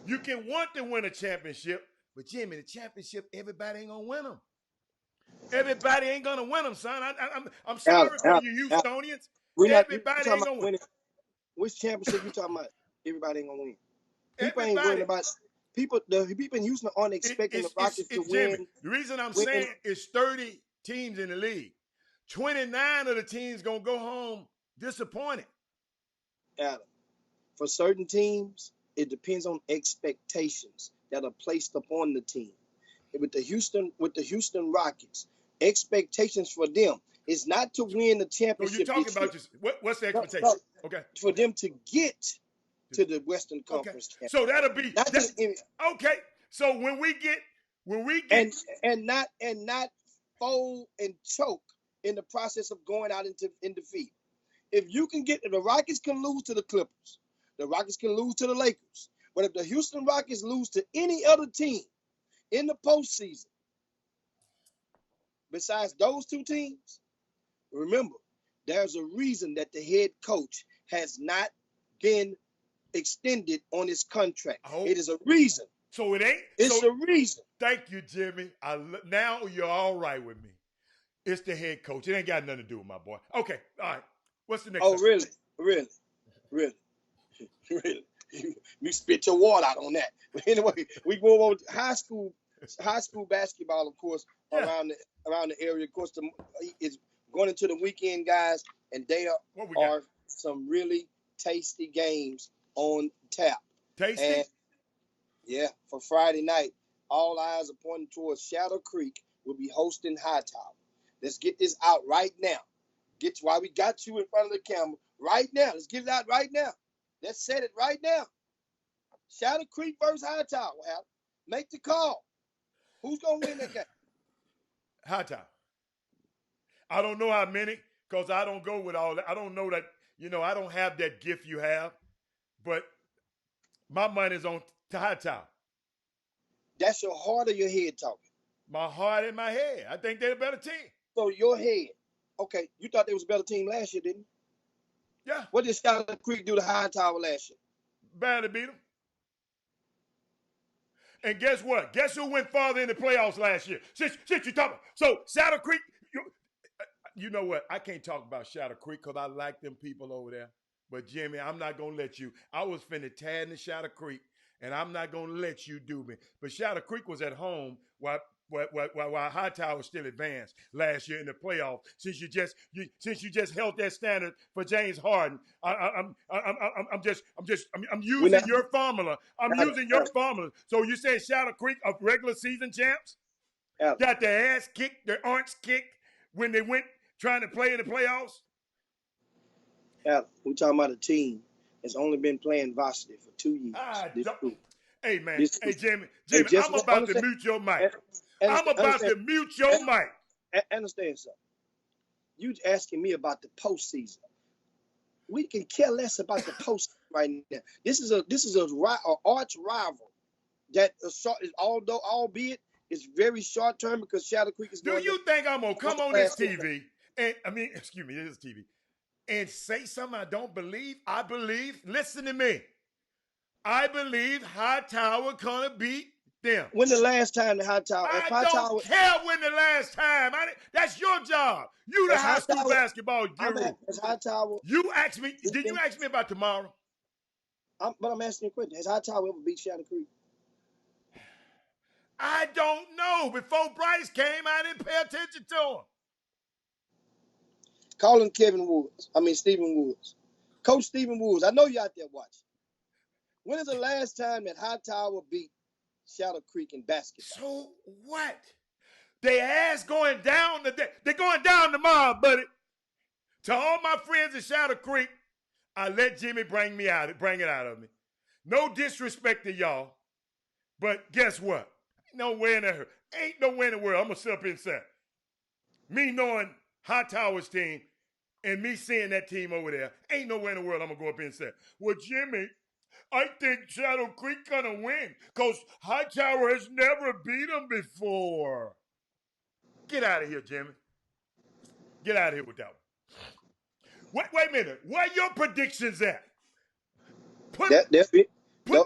You can want to win a championship, but Jimmy, the championship, everybody ain't gonna win them. Everybody ain't gonna win them, son. I'm sorry for you Houstonians. Everybody ain't gonna win. Which championship you talking about? Everybody ain't gonna win. People ain't worried about people. The people in Houston aren't expecting the Rockets to win. Jimmy, the reason I'm saying it's 30 teams in the league. 29 of the teams gonna go home disappointed. Adam, for certain teams, it depends on expectations that are placed upon the team. With the Houston Rockets, expectations for them is not to win the championship. So you're talking about what's the expectation? No. Okay. For them to get to the Western Conference. Okay. So that'll be okay. So when we get and not fold and choke in the process of going out in defeat. If you can get the Rockets can lose to the Clippers, the Rockets can lose to the Lakers. But if the Houston Rockets lose to any other team in the postseason, besides those 2 teams, remember, there's a reason that the head coach has not been extended on his contract. It is a reason. So it ain't. It's a reason. Thank you, Jimmy. Now you're all right with me. It's the head coach. It ain't got nothing to do with my boy. Okay, all right. What's the next? Oh, really? You spit your water out on that. But anyway, we move on to high school basketball, of course, around the area. Of course, it's going into the weekend, guys, and there are some really tasty games on tap. Tasty? And yeah, for Friday night, all eyes are pointing towards Shadow Creek will be hosting Hightower. Let's get this out right now. Get why we got you in front of the camera right now. Let's get it out right now. Let's set it right now. Shadow Creek versus Hightower, Al. Make the call. Who's going to win that game? Hightower. I don't know how many because I don't go with all that. I don't know that, I don't have that gift you have, but my money's on Hightower. That's your heart or your head talking? My heart and my head. I think they're a better team. So your head. Okay, you thought they was a better team last year, didn't you? Yeah. What did Shadow Creek do to Hightower last year? Badly beat them. And guess what? Guess who went farther in the playoffs last year? Since you talking. So Shadow Creek, you know what? I can't talk about Shadow Creek because I like them people over there. But Jimmy, I'm not gonna let you. I was finna tad in Shadow Creek, and I'm not gonna let you do me. But Shadow Creek was at home while Hightower was still advanced last year in the playoffs. Since you just held that standard for James Harden, I'm using your formula. I'm using your formula. So you said Shadow Creek of regular season champs got their ass kicked, their arms kicked when they went trying to play in the playoffs? We're talking about a team that's only been playing varsity for 2 years. Hey, man. Hey, Jimmy, I'm about to mute your mic. I'm about to mute your mic. Understand something. You asking me about the postseason. We can care less about the postseason right now. This is an arch rival that albeit it's very short term because Shadow Creek is. Do you think I'm gonna come on this TV and excuse me, this is TV, and say something I don't believe? I believe. Listen to me. I believe Hightower gonna beat them. When the last time the Hightower? I don't care when the last time. That's your job. You the high school basketball guru. Hightower. You asked me. Did you ask me about tomorrow? But I'm asking you a question. Has Hightower ever beat Shadow Creek? I don't know. Before Bryce came, I didn't pay attention to him. Calling Stephen Woods. Coach Stephen Woods. I know you out there watching. When is the last time that Hightower beat Shadow Creek in basketball? So what? They ass going down today. They're going down tomorrow, buddy. To all my friends in Shadow Creek, I let Jimmy bring it out of me. No disrespect to y'all, but guess what? Ain't no way in the world I'm gonna sit up here and say, me knowing Hightower's team and me seeing that team over there, ain't no way in the world I'm gonna go up here and say, well, Jimmy, I think Shadow Creek gonna win because Hightower has never beat them before. Get out of here, Jimmy. Get out of here with that one. Wait a minute. Where your predictions at? Put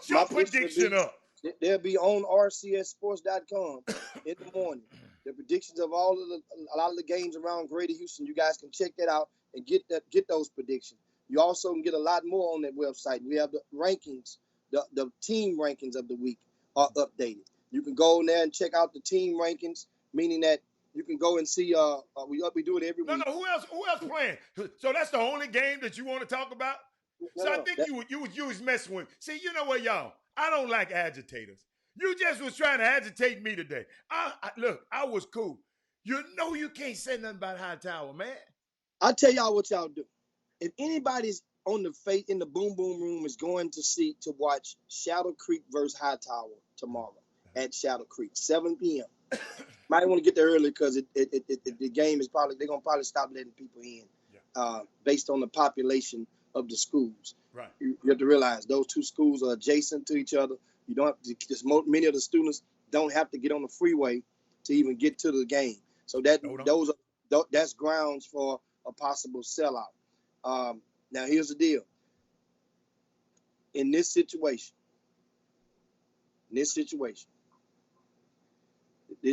your prediction up. They'll be on rcsports.com in the morning. The predictions of a lot of the games around Greater Houston. You guys can check that out and get those predictions. You also can get a lot more on that website. We have the rankings, the team rankings of the week are updated. You can go in there and check out the team rankings, meaning that you can go and see. We do it every week. No. Who else playing? So that's the only game that you want to talk about? I think you was messing with. See, you know what, y'all? I don't like agitators. You just was trying to agitate me today. Look, I was cool. You know you can't say nothing about Hightower, man. I'll tell y'all what y'all do. If anybody's on the in the boom boom room is going to watch Shadow Creek versus Hightower tomorrow at Shadow Creek, 7 p.m. Might want to get there early because the game is they're gonna probably stop letting people in based on the population of the schools. Right. You have to realize those two schools are adjacent to each other. You don't have to, many of the students don't have to get on the freeway to even get to the game. So that's grounds for a possible sellout. Now here's the deal. In this situation, this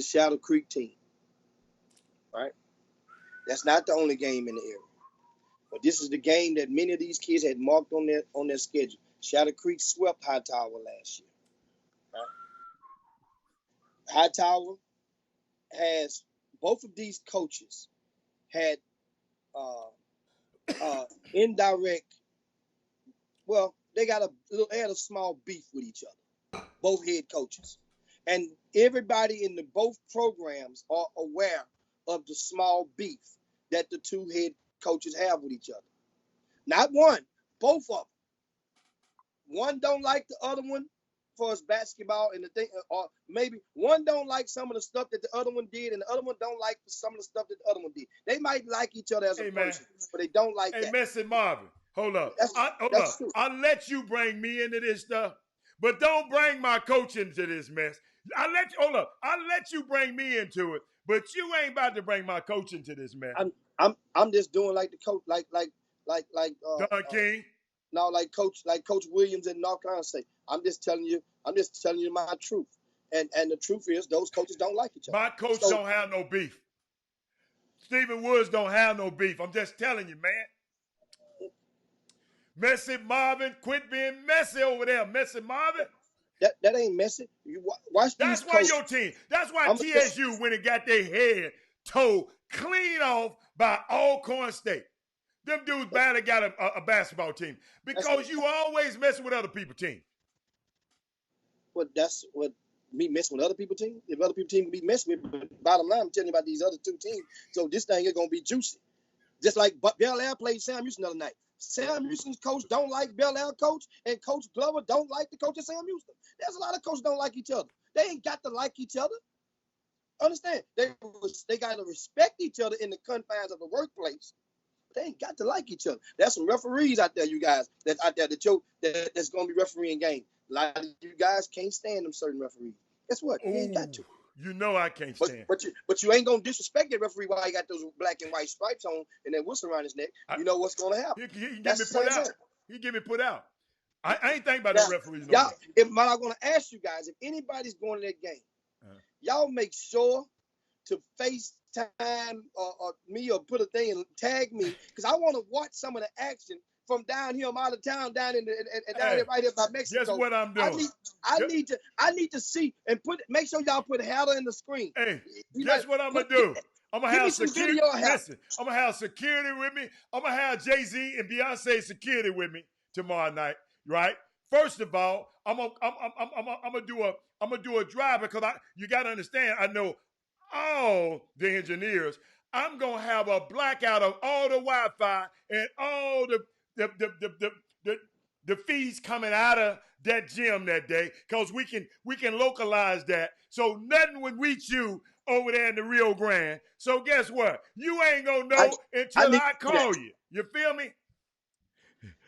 Shadow Creek team, right? That's not the only game in the area. But this is the game that many of these kids had marked on their schedule. Shadow Creek swept Hightower last year. Right? Hightower has both of these coaches had indirect. Well, they had a small beef with each other. Both head coaches, and everybody in both programs are aware of the small beef that the two head coaches have with each other. Not one, both of them. One don't like the other one far as basketball and the thing, or maybe one don't like some of the stuff that the other one did, and the other one don't like some of the stuff that the other one did. They might like each other as a person, but they don't like Hey, that. Messi Marvin, hold up. Hold That's up. true. I'll let you bring me into this stuff, but don't bring my coach into this mess. Hold up. I'll let you bring me into it, but you ain't about to bring my coach into this mess. I'm just doing like the coach, like Don King. No, like Coach Williams in North Carolina say. I'm just telling you my truth. And the truth is those coaches don't like each other. My coach don't have no beef. Stephen Woods don't have no beef. I'm just telling you, man. Messy Marvin, quit being messy over there. Messy Marvin. That ain't messy. You watch these. That's why your team. That's why TSU went and got their head towed clean off by Alcorn State. Them dudes badly got a basketball team because you always messing with other people's teams. Well, that's what me messing with other people's team. If other people's team can be messed with, but bottom line, I'm telling you about these other two teams. So this thing is gonna be juicy. Just like Bel Air played Sam Houston the other night. Sam Houston's coach don't like Bel Air coach, and Coach Glover don't like the coach of Sam Houston. There's a lot of coaches don't like each other. They ain't got to like each other. Understand? They got to respect each other in the confines of the workplace. They ain't got to like each other. There's some referees out there, you guys, that's out there that's going to be refereeing games. A lot of you guys can't stand them certain referees. Guess what? You ain't got to. You know I can't stand. But you ain't going to disrespect that referee while he got those black and white stripes on and that whistle around his neck. You know what's going to happen. He get me put out. He get me put out. I ain't thinking about the referees. Y'all, I'm going to ask you guys, if anybody's going to that game, y'all make sure to FaceTime or me or put a thing and tag me because I want to watch some of the action from down here. I'm out of town down in down here right here by Mexico. Guess what I'm doing? I need to see and make sure y'all put Heather in the screen. Hey, guess what I'm gonna do? I'm gonna have security. Listen, I'm gonna have security with me. I'm gonna have Jay-Z and Beyonce security with me tomorrow night. Right? First of all, I'm gonna do a drive because you gotta understand. I know all the engineers. I'm gonna have a blackout of all the Wi-Fi and all the feeds coming out of that gym that day, because we can localize that so nothing would reach you over there in the Rio Grande. So guess what? You ain't gonna know until I call you. You feel me?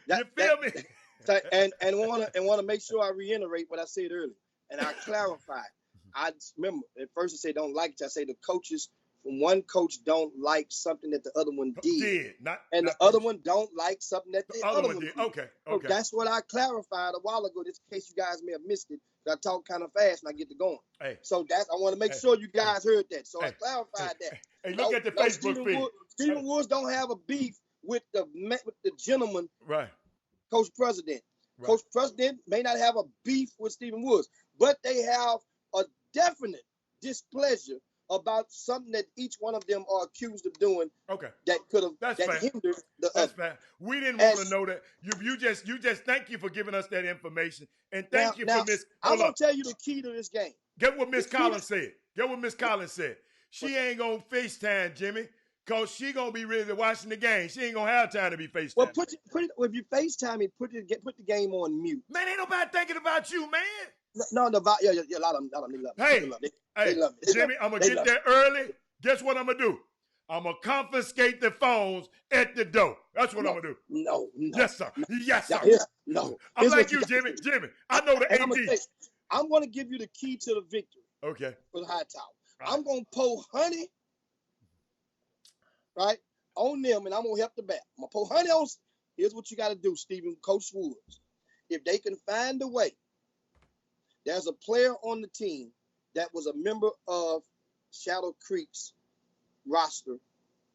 You feel me? And want to make sure I reiterate what I said earlier, and I clarify. I remember at first I said don't like it. I say the coaches from one coach don't like something that the other one did, the other one don't like something that the other one did. Okay. So that's what I clarified a while ago, just in case you guys may have missed it. I talk kind of fast and I get to going. Hey. So I want to make sure you guys heard that. So I clarified that. Hey, look at the Facebook feed. Stephen Woods don't have a beef with the gentleman, right? Coach President. Right. Coach President may not have a beef with Stephen Woods, but they have a definite displeasure about something that each one of them are accused of doing. Okay. That could have hindered the other. Fair. We didn't want to know that. You just thank you for giving us that information, and thank you for Miss. I'm gonna tell you the key to this game. Get what Miss Collins said. Get what Miss Collins said. She ain't gonna FaceTime Jimmy, cause she gonna be really watching the game. She ain't gonna have time to be FaceTime. Well, put it if you FaceTime me, put the game on mute. Man, ain't nobody thinking about you, man. No, a lot of them love me. Hey, Jimmy, I'm going to get there early. Guess what I'm going to do? I'm going to confiscate the phones at the door. That's what I'm going to do. No. Yes, sir. Yes, sir. No. I'm like you, Jimmy. Jimmy, I know the AD. I'm going to give you the key to the victory. Okay. For the High Tower. Right. I'm going to pour honey, right, on them, and I'm going to help the back. I'm going to pour honey on. Here's what you got to do, Stephen, Coach Woods. If they can find a way, there's a player on the team that was a member of Shadow Creek's roster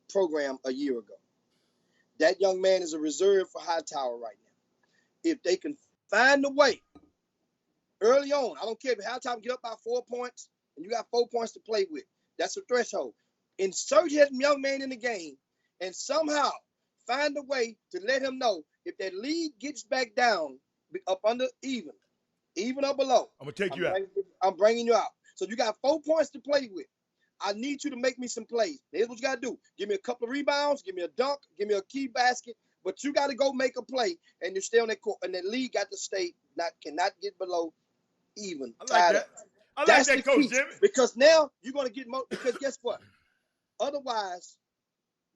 program a year ago. That young man is a reserve for Hightower right now. If they can find a way early on, I don't care if Hightower get up by 4 points and you got 4 points to play with. That's a threshold. Insert that young man in the game and somehow find a way to let him know if that lead gets back down up under even or below. I'm going to take you out. I'm bringing you out. So you got 4 points to play with. I need you to make me some plays. Here's what you got to do. Give me a couple of rebounds. Give me a dunk. Give me a key basket. But you got to go make a play, and you stay on that court. And the league got to stay, cannot get below even, I like tied that. up. I like That's that, the Coach key. Jimmy. Because now you're going to get more. Because guess what? Otherwise,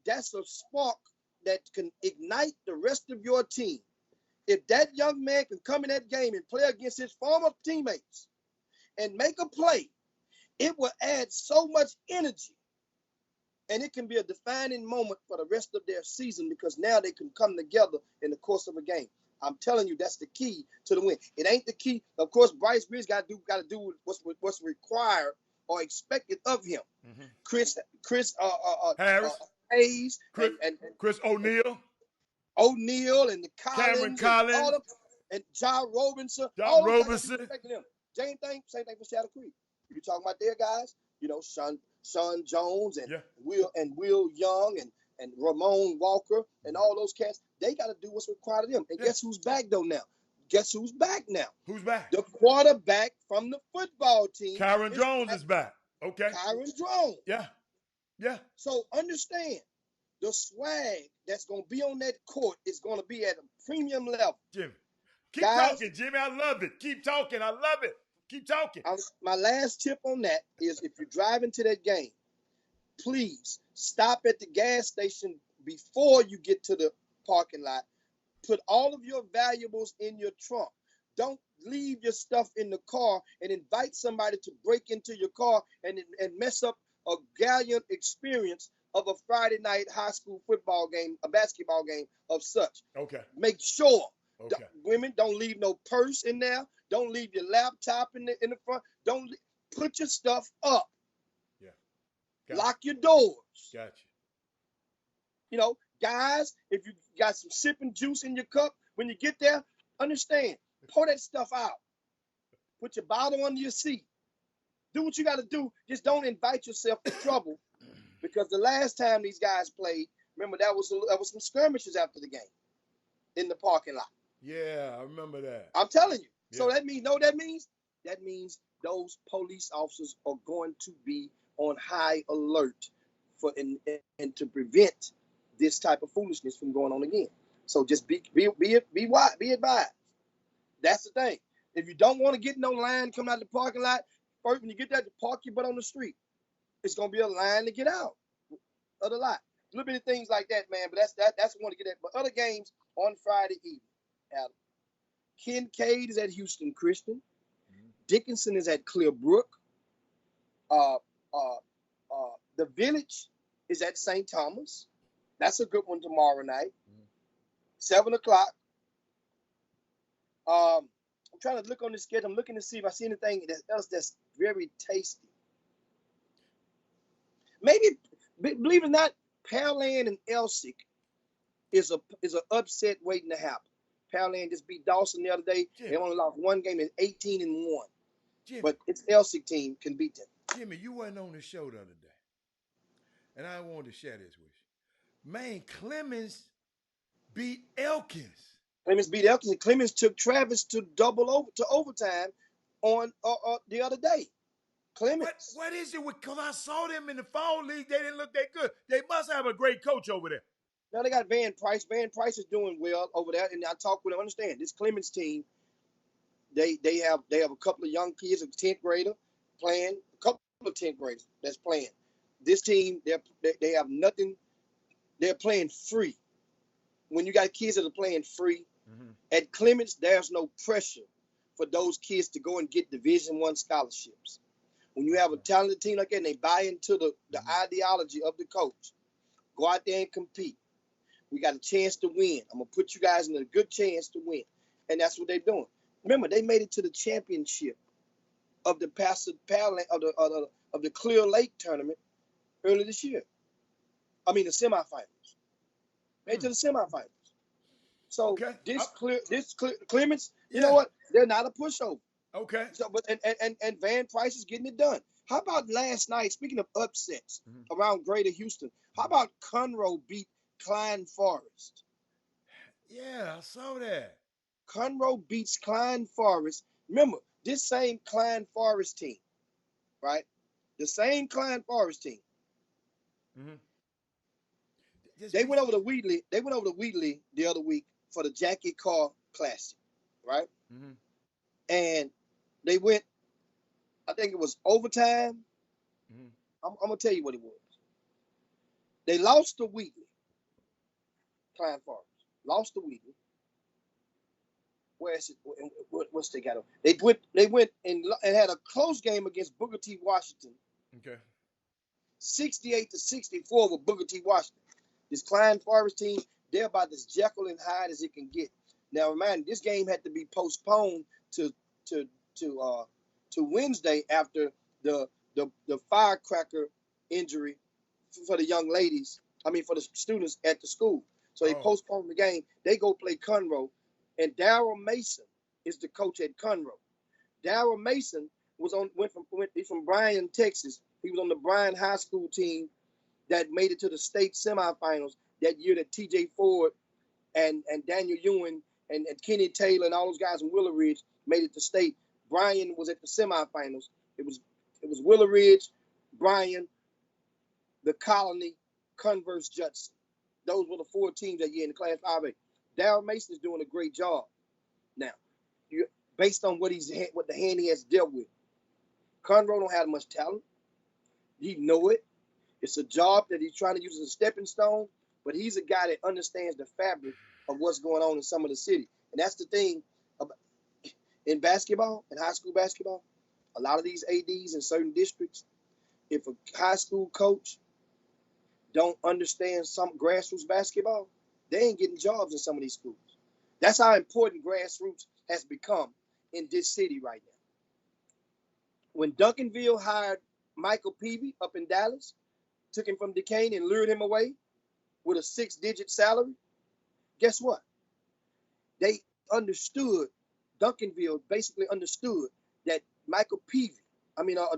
that's a spark that can ignite the rest of your team. If that young man can come in that game and play against his former teammates and make a play, it will add so much energy. And it can be a defining moment for the rest of their season because now they can come together in the course of a game. I'm telling you, that's the key to the win. It ain't the key. Of course, Bryce Breeze got to do what's required or expected of him. Mm-hmm. Chris Harris, Hayes, Chris, and Chris O'Neal, O'Neal, and the Cameron Collins, and all Collins, of, and John Robinson. John All those guys Robinson. expecting them. Same thing for Shadow Creek. You talking about their guys? You know, Sean Jones and Will Young and Ramon Walker and all those cats. They got to do what's required of them. And guess who's back though now? Guess who's back now? Who's back? The quarterback from the football team. Kyron Jones is back. Okay. Kyron Jones. Yeah. Yeah. So understand, the swag that's going to be on that court is going to be at a premium level. Jimmy. Keep Guys, talking, Jimmy. I love it. Keep talking. I love it. Keep talking. My last tip on that is if you're driving to that game, please stop at the gas station before you get to the parking lot. Put all of your valuables in your trunk. Don't leave your stuff in the car and invite somebody to break into your car and mess up a gallant experience of a Friday night high school football game, a basketball game of such. Okay. Make sure Okay. women don't leave no purse in there. Don't leave your laptop in the front. Don't put your stuff up. Yeah. Lock your doors. Gotcha. You know, guys, if you got some sipping juice in your cup, when you get there, understand, pour that stuff out. Put your bottle under your seat. Do what you got to do. Just don't invite yourself to trouble, because the last time these guys played, remember that was some skirmishes after the game in the parking lot. Yeah, I remember that. I'm telling you. Yeah. So that means those police officers are going to be on high alert for and to prevent this type of foolishness from going on again. So just be advised. That's the thing. If you don't want to get no line coming out of the parking lot, first when you get there, to park your butt on the street. It's gonna be a line to get out of the lot. A little bit of things like that, man. But that's one to get at. But other games on Friday evening, Adam. Kincaid is at Houston Christian. Dickinson is at Clearbrook. The Village is at St. Thomas. That's a good one tomorrow night. 7 o'clock. I'm trying to look on the schedule. I'm looking to see if I see anything else that's very tasty. Maybe, believe it or not, Pearland and Elsik is an upset waiting to happen. Pearland just beat Dawson the other day. Jimmy. They only lost one game in 18-1. Jimmy, But it's Elsik team can beat them. Jimmy, you weren't on the show the other day. And I wanted to share this with you. Man, Clemens beat Elkins. Clemens beat Elkins, and Clemens took Travis to overtime on the other day. Clemens. What is it? Because I saw them in the fall league. They didn't look that good. They must have a great coach over there. Now they got Van Price. Van Price is doing well over there, and I talk with him. Understand this Clemens team? They have a couple of young kids, a 10th grader playing, a couple of 10th graders that's playing. This team, they have nothing. They're playing free. When you got kids that are playing free at Clemens, there's no pressure for those kids to go and get Division I scholarships. When you have a talented team like that and they buy into the ideology of the coach, go out there and compete. We got a chance to win. I'm gonna put you guys in a good chance to win, and that's what they're doing. Remember, they made it to the championship of the of the Clear Lake tournament earlier this year. I mean the semifinals. Made to the semifinals. So Clemens, you know what? They're not a pushover. Okay. So, but and Van Price is getting it done. How about last night? Speaking of upsets around Greater Houston, how about Conroe beat Klein Forest? Yeah, I saw that. Conroe beats Klein Forest. Remember, this same Klein Forest team, right? The same Klein Forest team. They went over to Wheatley. They went over to Wheatley the other week for the Jackie Carr Classic, right? And They went, I think it was overtime. Mhm. I'm gonna tell you what it was. They lost to Wheatley. Klein Forest lost to Wheatley. Where is it? What's they got? They went and had a close game against Booker T. Washington. Okay. 68-64 with Booker T. Washington. This Klein Forest team, they're about as Jekyll and Hyde as it can get. Now, remind you, this game had to be postponed to Wednesday after the firecracker injury for the young ladies. I mean, for the students at the school. So they postponed the game. They go play Conroe, and Darrell Mason is the coach at Conroe. Darrell Mason he's from Bryan, Texas. He was on the Bryan High School team that made it to the state semifinals that year that T.J. Ford and Daniel Ewing and Kenny Taylor and all those guys in Willow Ridge made it to state. Bryan was at the semifinals. It was Willow Ridge, Bryan, the Colony, Converse, Judson. Those were the 4 teams that year in the Class 5A. Darrell Mason is doing a great job. Now, based on what the hand he has dealt with, Conroe don't have much talent. He know it. It's a job that he's trying to use as a stepping stone, but he's a guy that understands the fabric of what's going on in some of the city. And that's the thing about, in basketball, in high school basketball, a lot of these ADs in certain districts, if a high school coach don't understand some grassroots basketball, they ain't getting jobs in some of these schools. That's how important grassroots has become in this city right now. When Duncanville hired Michael Peavy up in Dallas, took him from Duquesne and lured him away with a 6-digit salary, guess what? They understood, Duncanville basically understood that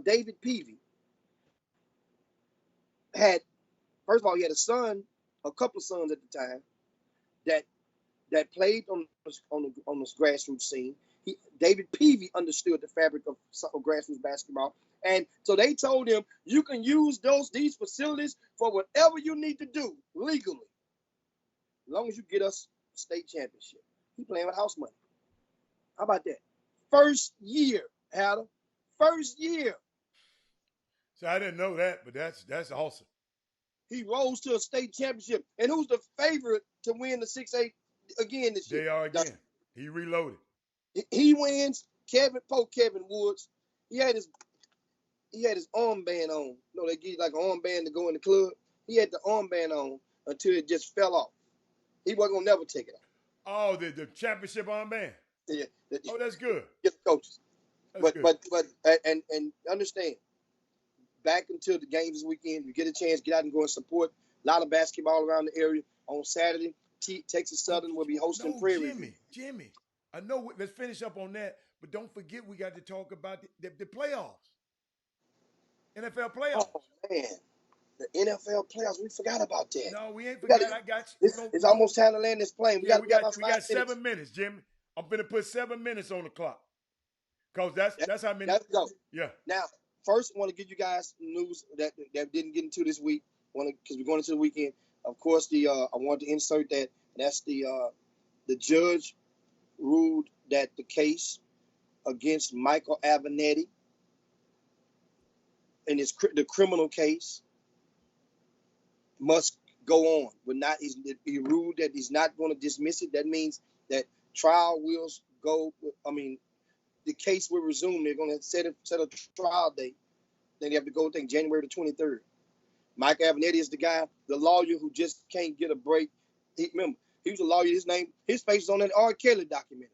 David Peavy had, first of all, he had a couple of sons at the time that played on this grassroots scene. David Peavy understood the fabric of grassroots basketball. And so they told him, you can use these facilities for whatever you need to do legally, as long as you get us a state championship. He playing with house money. How about that? First year, Adam. First year. So I didn't know that, but that's awesome. He rose to a state championship. And who's the favorite to win the 6A again this year? They are again. He reloaded. He wins. Kevin Woods. He had his armband on. You know, they give you like an armband to go in the club. He had the armband on until it just fell off. He wasn't gonna never take it off. Oh, the championship armband. Yeah. Oh, that's good. Get the coaches. That's But good. understand. Back until the games this weekend, you get a chance, get out and go and support a lot of basketball around the area. On Saturday, Texas Southern will be hosting Prairie. Jimmy, I know. Let's finish up on that, but don't forget we got to talk about the playoffs. NFL playoffs. Oh man, the NFL playoffs. We forgot about that. No, we ain't forgot. I got you. It's almost time to land this plane. We got 7 minutes, Jimmy. I'm gonna put 7 minutes on the clock, cause that's how many. Let's go. Yeah. Now, first, I want to give you guys news that didn't get into this week. Because we're going into the weekend. Of course, I wanted to insert that. That's the judge ruled that the case against Michael Avenatti and the criminal case must go on. He ruled that he's not going to dismiss it. That means that trial will go. I mean, the case will resume. They're going to set a trial date. Then they have to go, I think, January the 23rd. Mike Avenatti is the guy, the lawyer who just can't get a break. Remember, he was a lawyer. His face is on that R. Kelly documentary.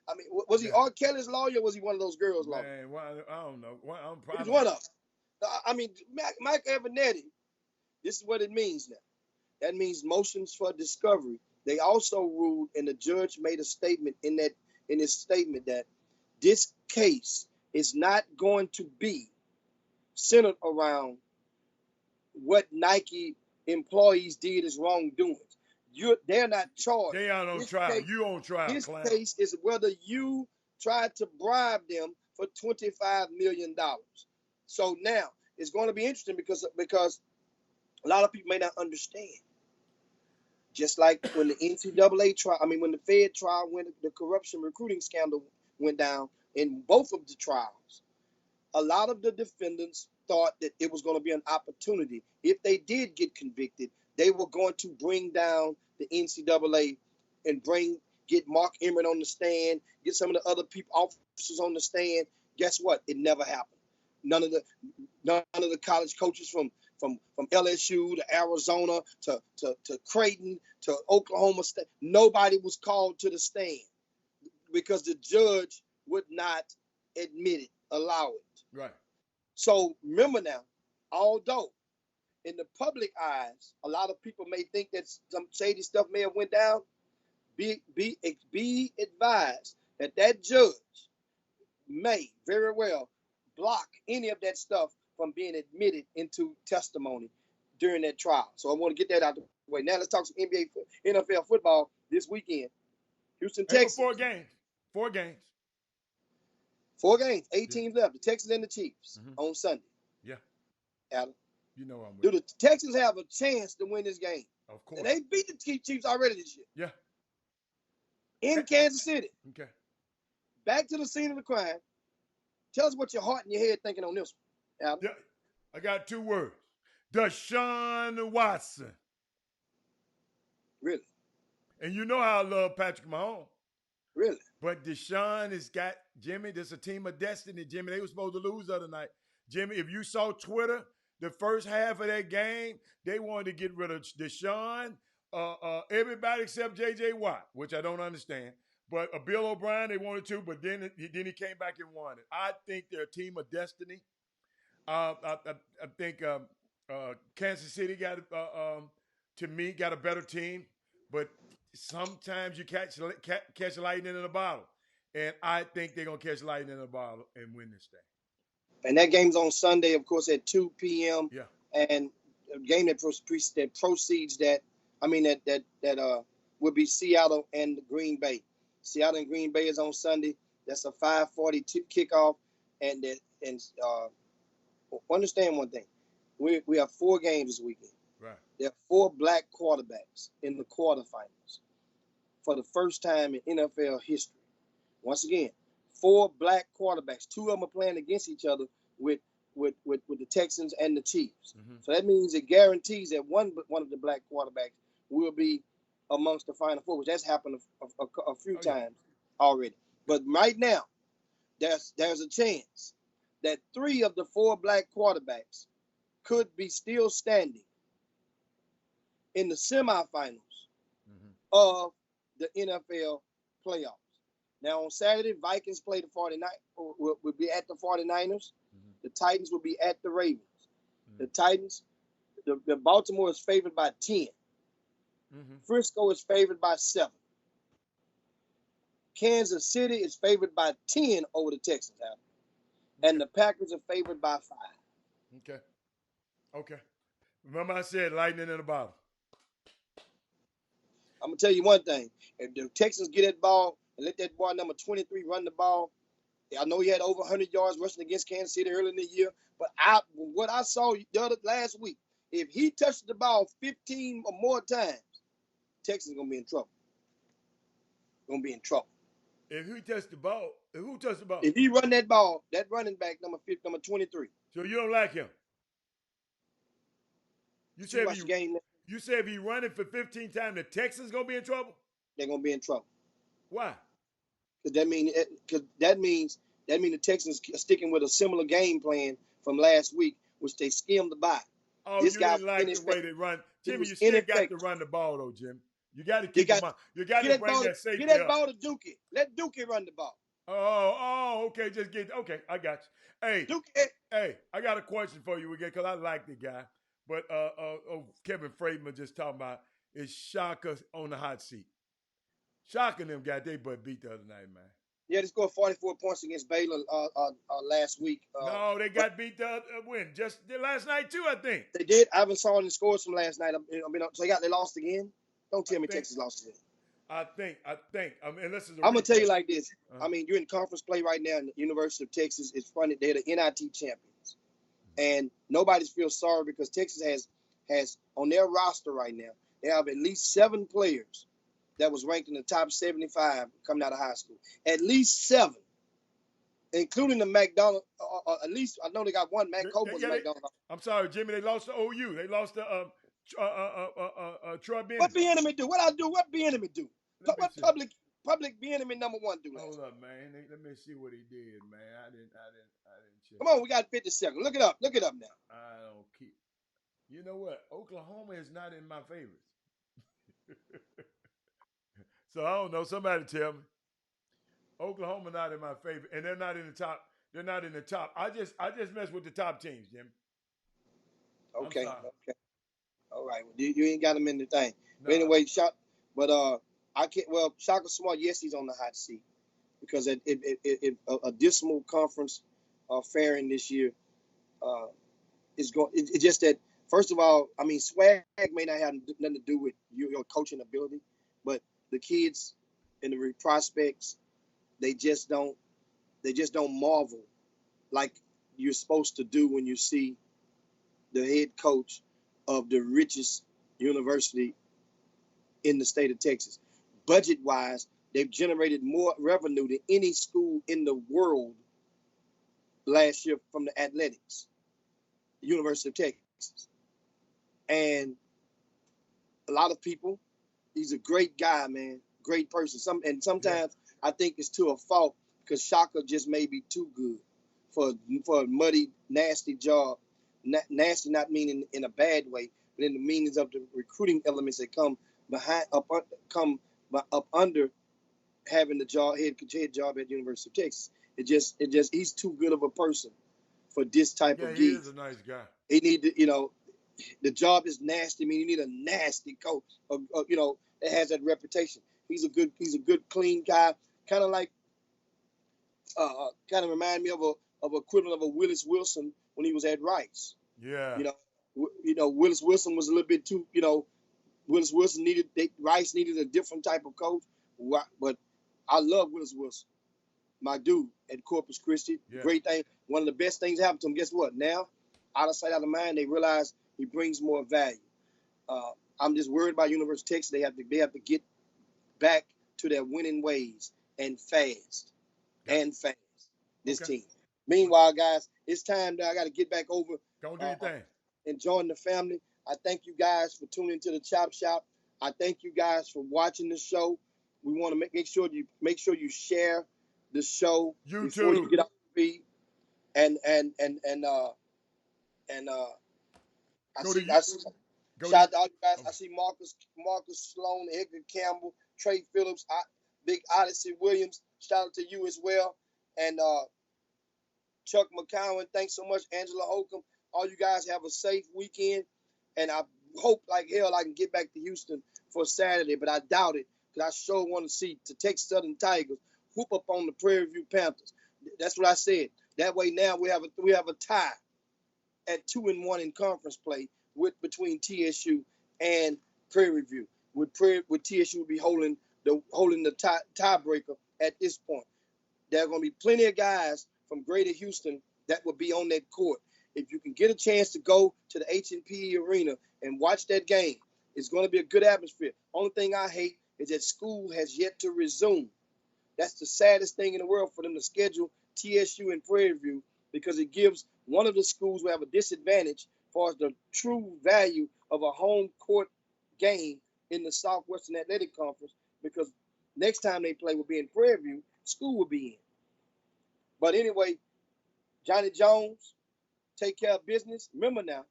I mean, was he R. Kelly's lawyer or was he one of those girls' lawyers? Man, well, I don't know. He was one of them. I mean, Mike Avenatti, this is what it means now. That means motions for discovery. They also ruled, and the judge made a statement in his statement that this case is not going to be centered around what Nike employees did as wrongdoings. They're not charged. They are on trial. You on trial. This case is whether you tried to bribe them for $25 million. So now it's going to be interesting because a lot of people may not understand. Just like when the NCAA trial, when the Fed trial, when the corruption recruiting scandal went down in both of the trials, a lot of the defendants thought that it was going to be an opportunity. If they did get convicted, they were going to bring down the NCAA and get Mark Emmert on the stand, get some of the other officers on the stand. Guess what? It never happened. None of the college coaches from LSU to Arizona to Creighton to Oklahoma State, nobody was called to the stand because the judge would not admit it, allow it. Right. So remember now, although in the public eyes, a lot of people may think that some shady stuff may have went down, be advised that that judge may very well block any of that stuff from being admitted into testimony during that trial. So I want to get that out of the way. Now let's talk some NFL football this weekend. Houston, Texas. 4 games. 4 games. 4 games. 8 teams left. The Texans and the Chiefs on Sunday. Yeah. Adam. You know I'm with Do the Texans have a chance to win this game? Of course. And they beat the Chiefs already this year. Yeah. In Kansas City. Okay. Back to the scene of the crime. Tell us what your heart and your head thinking on this one, Adam. Yeah. I got 2 words. Deshaun Watson. Really? And you know how I love Patrick Mahomes. Really? But Deshaun has got, Jimmy, there's a team of destiny, Jimmy. They were supposed to lose the other night. Jimmy, if you saw Twitter, the first half of that game, they wanted to get rid of Deshaun, everybody except J.J. Watt, which I don't understand. But Bill O'Brien, they wanted to, but then he came back and won it. I think they're a team of destiny. I think Kansas City got a better team, but sometimes you catch lightning in a bottle, and I think they're gonna catch lightning in a bottle and win this thing. And that game's on Sunday, of course, at 2 p.m. Yeah. And a game that proceeds that would be Seattle and Green Bay. Seattle and Green Bay is on Sunday. That's a 5:40 kickoff. And understand one thing. We have 4 games this weekend. Right. There are 4 black quarterbacks in the quarterfinals for the first time in NFL history. Once again, 4 black quarterbacks. 2 of them are playing against each other with the Texans and the Chiefs. So that means it guarantees that one of the black quarterbacks will be amongst the Final Four, which has happened a few times already. But right now, there's a chance that 3 of the 4 black quarterbacks could be still standing in the semifinals of the NFL playoffs. Now on Saturday, Vikings play the 49ers, will be at the 49ers. The Titans will be at the Ravens. The Titans, the Baltimore is favored by 10. Frisco is favored by 7. Kansas City is favored by 10 over the Texans, Adam. And the Packers are favored by 5. Okay. Remember I said lightning in a bottle. I'm going to tell you one thing. If the Texans get that ball and let that boy number 23 run the ball, I know he had over 100 yards rushing against Kansas City early in the year, but what I saw last week, if he touched the ball 15 or more times, Texas is going to be in trouble. Going to be in trouble. If he touched the ball, who touched the ball? If he run that ball, that running back number 23. So you don't like him? You said if he running for 15 times, the Texans going to be in trouble? They're going to be in trouble. Why? Because that means the Texans are sticking with a similar game plan from last week, which they skimmed by. Oh, you didn't like the way they run. Jimmy, you still got to run the ball, though, Jim. You got to keep him on. You got to bring that safety up. Get that ball to Dookie. Let Dookie run the ball. Okay. Okay, I got you. Hey, Dookie. Hey, I got a question for you again because I like the guy. But Kevin Freedman just talking about is Shaka on the hot seat. Shaka and them got their butt beat the other night, man. Yeah, they scored 44 points against Baylor last week. No, they got beat the win just last night too, I think. They did. I haven't saw any scores from last night. So they lost again. Don't tell me Texas lost again. I think. Unless it's I'm gonna tell you like this. I mean, you're in conference play right now, and the University of Texas is funny. They're the NIT champions, and nobody feels sorry because Texas has on their roster right now. They have at least 7 players that was ranked in the top 75 coming out of high school. At least 7. including the McDonald. At least I know they got one. Matt Copeland's McDonald. I'm sorry, Jimmy. They lost to OU. They lost to Troy Benson. What Bieniemy do? What I do? What Bieniemy do? What public Bieniemy number one do? Hold up, man. Let me see what he did, man. I didn't check. Come on, we got 50 seconds. Look it up. Look it up now. I don't keep. You know what? Oklahoma is not in my favorites. So I don't know. Somebody tell me. Oklahoma not in my favorite, and they're not in the top. They're not in the top. I just mess with the top teams, Jim. Okay. All right. Well, you ain't got them in the thing. No. But anyway, I can't. Well, Shaka Smart, yes, he's on the hot seat because a dismal conference faring this year is going. It's just that. First of all, I mean, swag may not have nothing to do with your coaching ability, but the kids and the prospects, they just don't marvel like you're supposed to do when you see the head coach of the richest university in the state of Texas. Budget-wise, they've generated more revenue than any school in the world last year from the athletics, the University of Texas. And a lot of people, he's a great guy, man, great person. Sometimes I think it's to a fault because Shaka just may be too good for a muddy, nasty job. Nasty not meaning in a bad way, but in the meanings of the recruiting elements that come up under having the head job at the University of Texas. It just he's too good of a person for this type of gig. He is a nice guy. He need to, the job is nasty. I mean, you need a nasty coach, that has that reputation. He's a good, clean guy. Kind of like, remind me of equivalent of a Willis Wilson when he was at Rice. Yeah. Willis Wilson was a little bit too. Willis Wilson Rice needed a different type of coach. But I love Willis Wilson, my dude at Corpus Christi. Yeah. Great thing. One of the best things happened to him. Guess what? Now, out of sight, out of mind, they realize he brings more value. I'm just worried about University of Texas. They have to get back to their winning ways and fast. This team. Meanwhile, guys, it's time that I got to get back over. Don't do your thing. And join the family. I thank you guys for tuning to the Chop Shop. I thank you guys for watching the show. We want to make sure you share the show before you get off the feed. And shout out to all you guys. I see Marcus Sloan, Edgar Campbell, Trey Phillips, Big Odyssey Williams. Shout out to you as well. And Chuck McCowan, thanks so much. Angela Holcomb. All you guys have a safe weekend. And I hope like hell I can get back to Houston for Saturday, but I doubt it because I sure want to see the Texas Southern Tigers whoop up on the Prairie View Panthers. That's what I said. That way now we have a tie at 2-1 in conference play between TSU and Prairie View. With TSU be holding the tiebreaker at this point. There are going to be plenty of guys from Greater Houston that will be on that court. If you can get a chance to go to the H&P Arena and watch that game, it's going to be a good atmosphere. Only thing I hate is that school has yet to resume. That's the saddest thing in the world for them to schedule TSU and Prairie View because it gives one of the schools who have a disadvantage as far as the true value of a home court game in the Southwestern Athletic Conference because next time they play will be in Prairie View, school will be in. But anyway, Johnny Jones, take care of business. Remember now,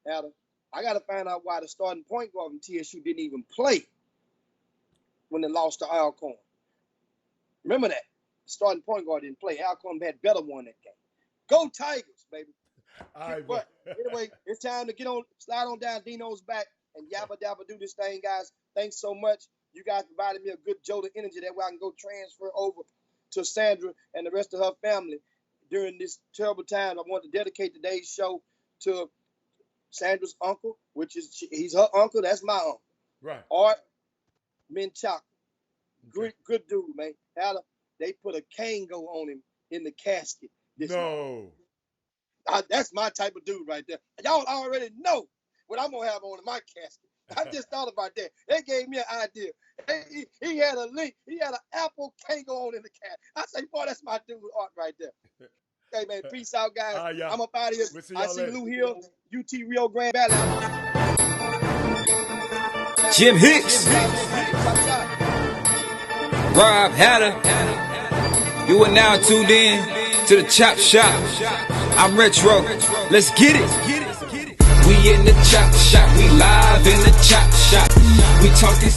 Adam, I got to find out why the starting point guard from TSU didn't even play when they lost to Alcorn. Remember that. The starting point guard didn't play. Alcorn had better won that game. Go Tigers, baby. All right, but anyway, it's time to slide on down Dino's back and yabba dabba do this thing, guys. Thanks so much. You guys provided me a good jolt of energy. That way I can go transfer over to Sandra and the rest of her family during this terrible time. I want to dedicate today's show to Sandra's uncle, he's her uncle. That's my uncle. Right. Art Menchaca. Good dude, man. They put a Kango on him in the casket. That's my type of dude right there. Y'all already know what I'm going to have on in my casket. I just thought about that. They gave me an idea. He had a link. He had an Apple Kango on in the cat. I say, boy, that's my dude art right there. Okay, man. Peace out, guys. I'm up out of here. I see Lou Hill, UT Rio Grande Valley. Jim Hicks, Rob Hatter. You are now tuned in to the Chop Shop. I'm Retro. Let's get it. We in the Chop Shop. We live in the Chop Shop. We talking